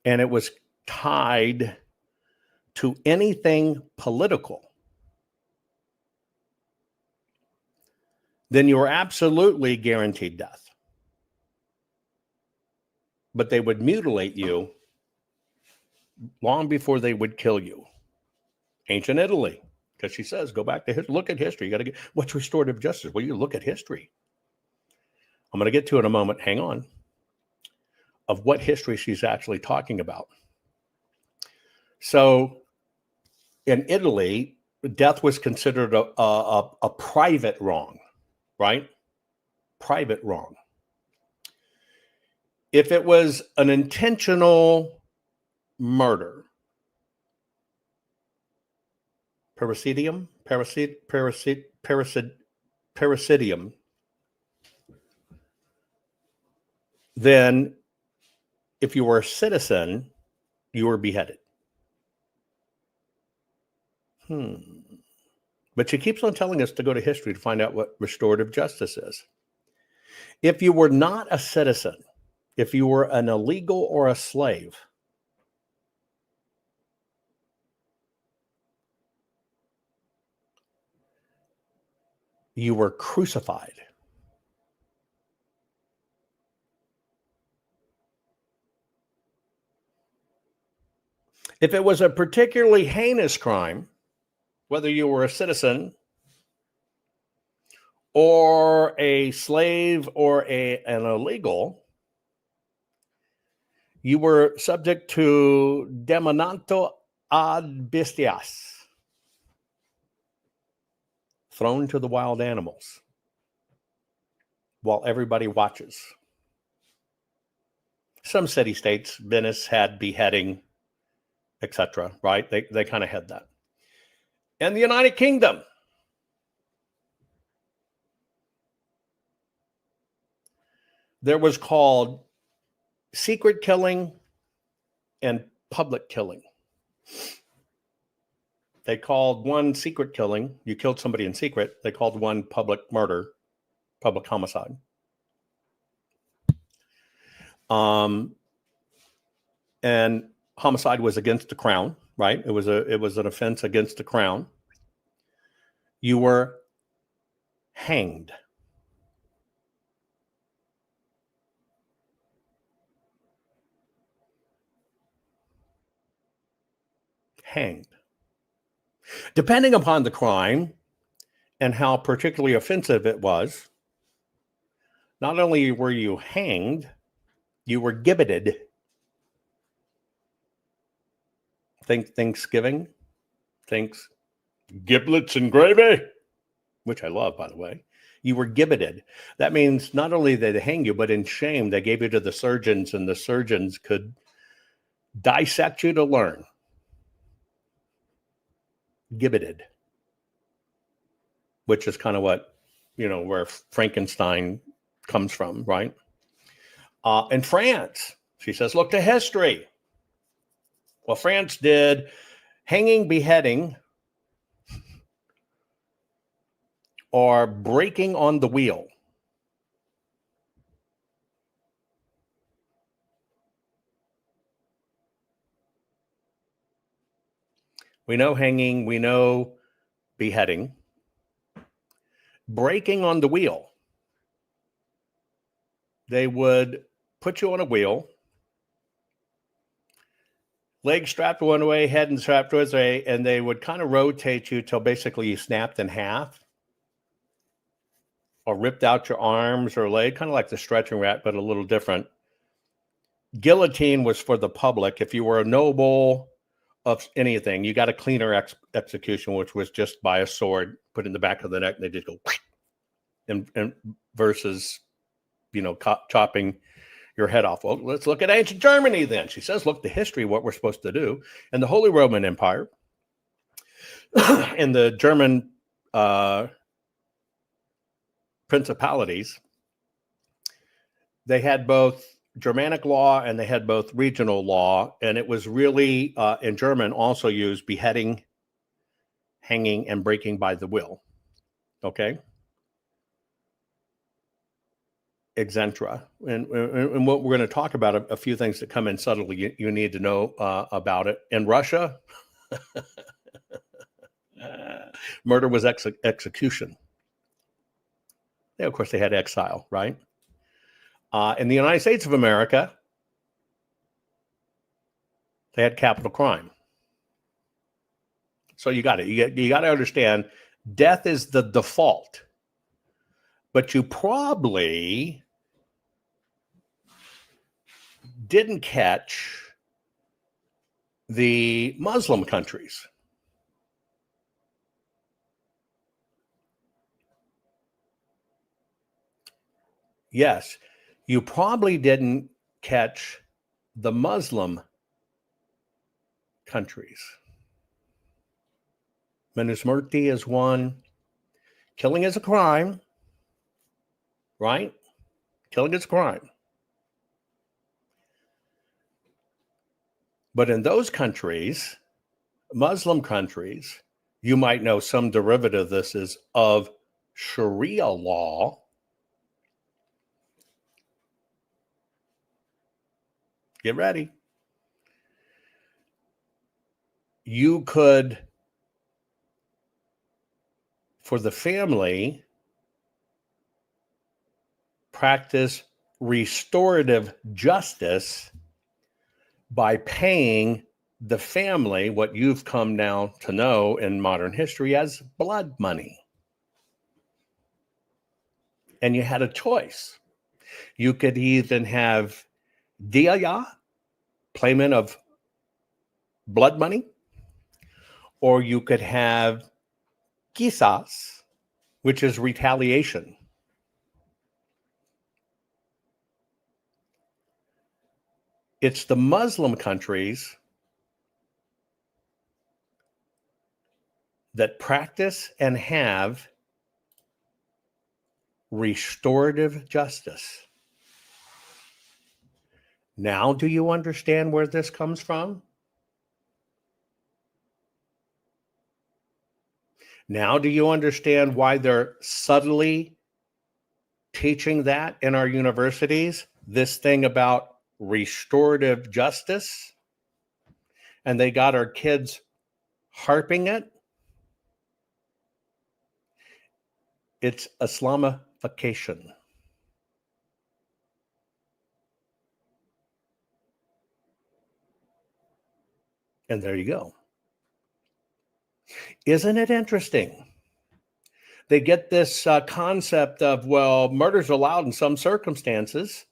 and it was tied to anything political, then you were absolutely guaranteed death. But they would mutilate you long before they would kill you. Ancient Italy, because she says, go back to look at history. You got to get, what's restorative justice? Well, you look at history. I'm going to get to it in a moment. Hang on. Of what history she's actually talking about. So in Italy, death was considered a private wrong, right? Private wrong. If it was an intentional murder, parricidium, then if you were a citizen, you were beheaded. But she keeps on telling us to go to history to find out what restorative justice is. If you were not a citizen, if you were an illegal or a slave, you were crucified. If it was a particularly heinous crime, whether you were a citizen or a slave or an illegal, you were subject to demonanto ad bestias, thrown to the wild animals while everybody watches. Some city-states, Venice had beheading, etc., right? They kind of had that. And the United Kingdom, there was called secret killing and public killing. They called one secret killing, you killed somebody in secret. They called one public murder, public homicide. And homicide was against the crown, right? It was an offense against the crown. You were hanged. Hanged. Depending upon the crime and how particularly offensive it was, not only were you hanged, you were gibbeted. Think Thanksgiving, thanks giblets and gravy, which I love, by the way. You were gibbeted. That means not only did they hang you, but in shame, they gave you to the surgeons, and the surgeons could dissect you to learn. Gibbeted, which is kind of what, where Frankenstein comes from, right? In France, she says, look to history. Well, France did hanging, beheading, or breaking on the wheel. We know hanging, we know beheading. Breaking on the wheel. They would put you on a wheel, legs strapped one way, head and strapped towards way, and they would kind of rotate you till basically you snapped in half or ripped out your arms or leg, kind of like the stretching rat, but a little different. Guillotine was for the public. If you were a noble of anything, you got a cleaner execution, which was just by a sword put in the back of the neck, and they just go and versus, chopping your head off. Well, let's look at ancient Germany then. She says, look, the history, what we're supposed to do. And the Holy Roman Empire and the German principalities, they had both Germanic law and they had both regional law. And it was really, in German, also used beheading, hanging, and breaking by the wheel. Okay? Exentra. And what we're going to talk about, a few things that come in subtly, you need to know about it. In Russia, murder was execution. Yeah, of course, they had exile, right? In the United States of America, they had capital crime. So you got it. You got to understand, death is the default. But you probably didn't catch the Muslim countries. Yes, you probably didn't catch the Muslim countries. Manusmurti is one. Killing is a crime, right? Killing is a crime. But in those countries, Muslim countries, you might know some derivative of this is of Sharia law. Get ready. You could, for the family, practice restorative justice by paying the family what you've come now to know in modern history as blood money. And you had a choice. You could even have diya, payment of blood money, or you could have qisas, which is retaliation. It's the Muslim countries that practice and have restorative justice. Now, do you understand where this comes from? Now, do you understand why they're subtly teaching that in our universities? This thing about restorative justice, and they got our kids harping it. It's Islamification. And there you go. Isn't it interesting? They get this concept of, well, murder's allowed in some circumstances.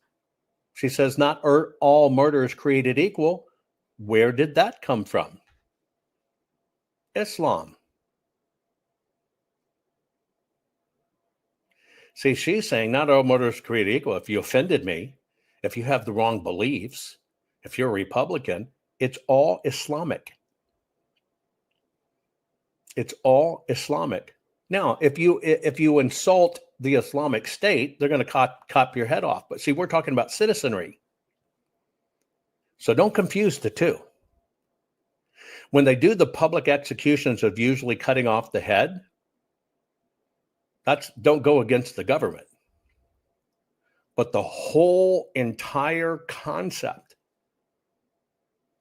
She says, not all murder is created equal. Where did that come from? Islam. See, she's saying not all murder is created equal. If you offended me, if you have the wrong beliefs, if you're a Republican, it's all Islamic. It's all Islamic. Now, if you insult the Islamic State, they're going to cop your head off. But see, we're talking about citizenry. So don't confuse the two. When they do the public executions of usually cutting off the head, don't go against the government. But the whole entire concept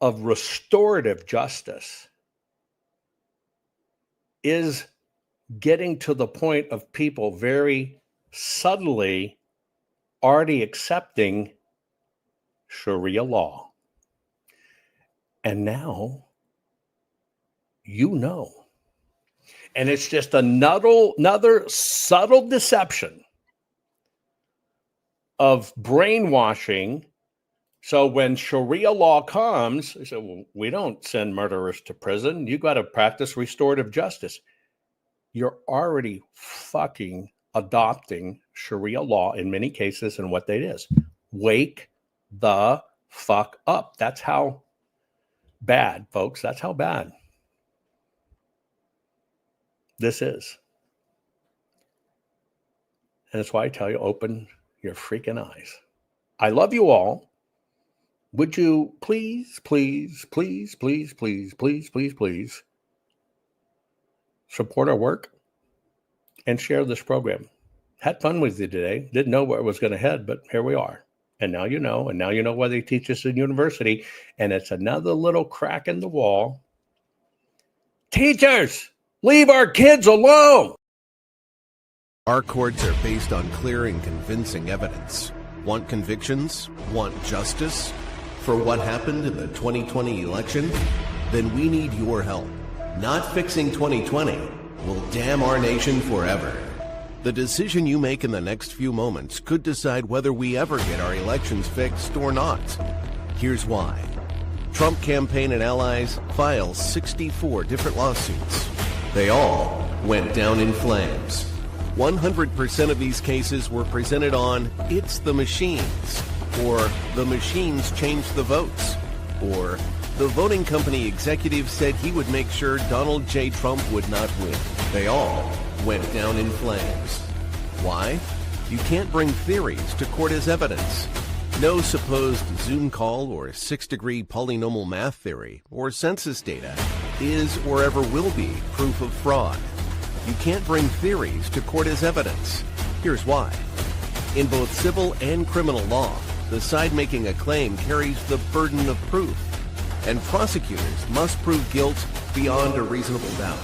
of restorative justice is getting to the point of people very subtly already accepting Sharia law. And now, and it's just another subtle deception of brainwashing. So when Sharia law comes, they say, well, we don't send murderers to prison. You got to practice restorative justice. You're already fucking adopting Sharia law in many cases, and what that is. Wake the fuck up. That's how bad, folks. That's how bad this is. And that's why I tell you, open your freaking eyes. I love you all. Would you please support our work and share this program? Had fun with you today. Didn't know where it was going to head, but here we are. And now you know. And now you know why they teach us in university. And it's another little crack in the wall. Teachers, leave our kids alone. Our courts are based on clear and convincing evidence. Want convictions? Want justice? For what happened in the 2020 election? Then we need your help. Not fixing 2020 will damn our nation forever. The decision you make in the next few moments could decide whether we ever get our elections fixed or not. Here's why. Trump campaign and allies filed 64 different lawsuits. They all went down in flames. 100% of these cases were presented on "It's the machines," or "The machines changed the votes," or "The voting company executive said he would make sure Donald J. Trump would not win." They all went down in flames. Why? You can't bring theories to court as evidence. No supposed Zoom call or six-degree polynomial math theory or census data is or ever will be proof of fraud. You can't bring theories to court as evidence. Here's why. In both civil and criminal law, the side making a claim carries the burden of proof, and prosecutors must prove guilt beyond a reasonable doubt.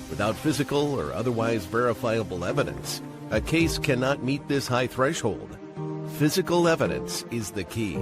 Without physical or otherwise verifiable evidence, a case cannot meet this high threshold. Physical evidence is the key.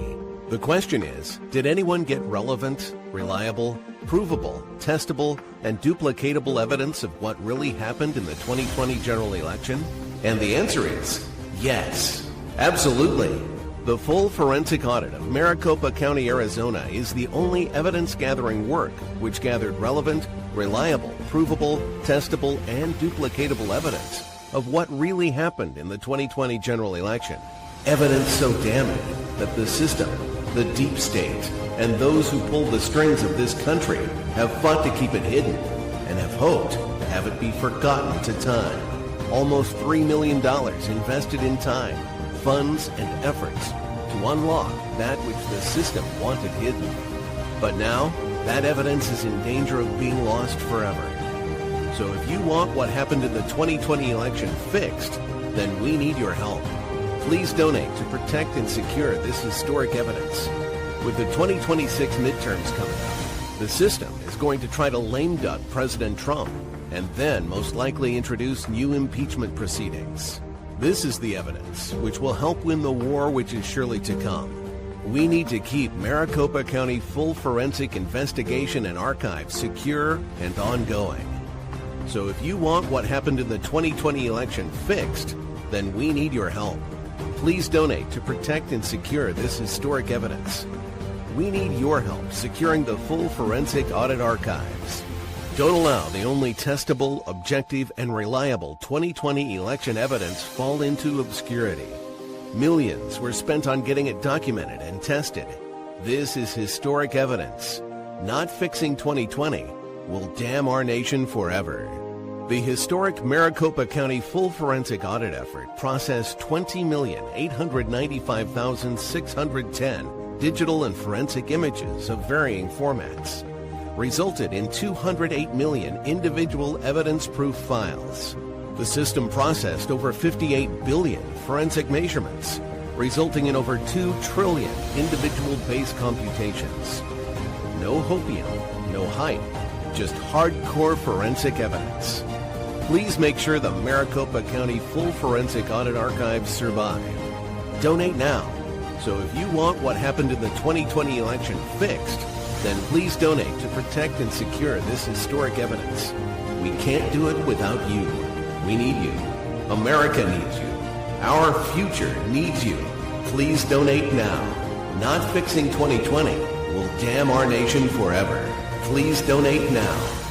The question is, did anyone get relevant, reliable, provable, testable, and duplicatable evidence of what really happened in the 2020 general election? And the answer is yes, absolutely. The full forensic audit of Maricopa County, Arizona is the only evidence-gathering work which gathered relevant, reliable, provable, testable, and duplicatable evidence of what really happened in the 2020 general election. Evidence so damning that the system, the deep state, and those who pull the strings of this country have fought to keep it hidden and have hoped to have it be forgotten to time. Almost $3 million invested in time, funds, and efforts to unlock that which the system wanted hidden. But now, that evidence is in danger of being lost forever. So if you want what happened in the 2020 election fixed, then we need your help. Please donate to protect and secure this historic evidence. With the 2026 midterms coming up, the system is going to try to lame duck President Trump and then most likely introduce new impeachment proceedings. This is the evidence which will help win the war which is surely to come. We need to keep Maricopa County full forensic investigation and archives secure and ongoing. So if you want what happened in the 2020 election fixed, then we need your help. Please donate to protect and secure this historic evidence. We need your help securing the full forensic audit archives. Don't allow the only testable, objective, and reliable 2020 election evidence fall into obscurity. Millions were spent on getting it documented and tested. This is historic evidence. Not fixing 2020 will damn our nation forever. The historic Maricopa County full forensic audit effort processed 20,895,610 digital and forensic images of varying formats, resulted in 208 million individual evidence-proof files. The system processed over 58 billion forensic measurements, resulting in over 2 trillion individual base computations. No hopium, no hype, just hardcore forensic evidence. Please make sure the Maricopa County Full Forensic Audit Archives survive. Donate now. So if you want what happened in the 2020 election fixed, then please donate to protect and secure this historic evidence. We can't do it without you. We need you. America needs you. Our future needs you. Please donate now. Not fixing 2020 will damn our nation forever. Please donate now.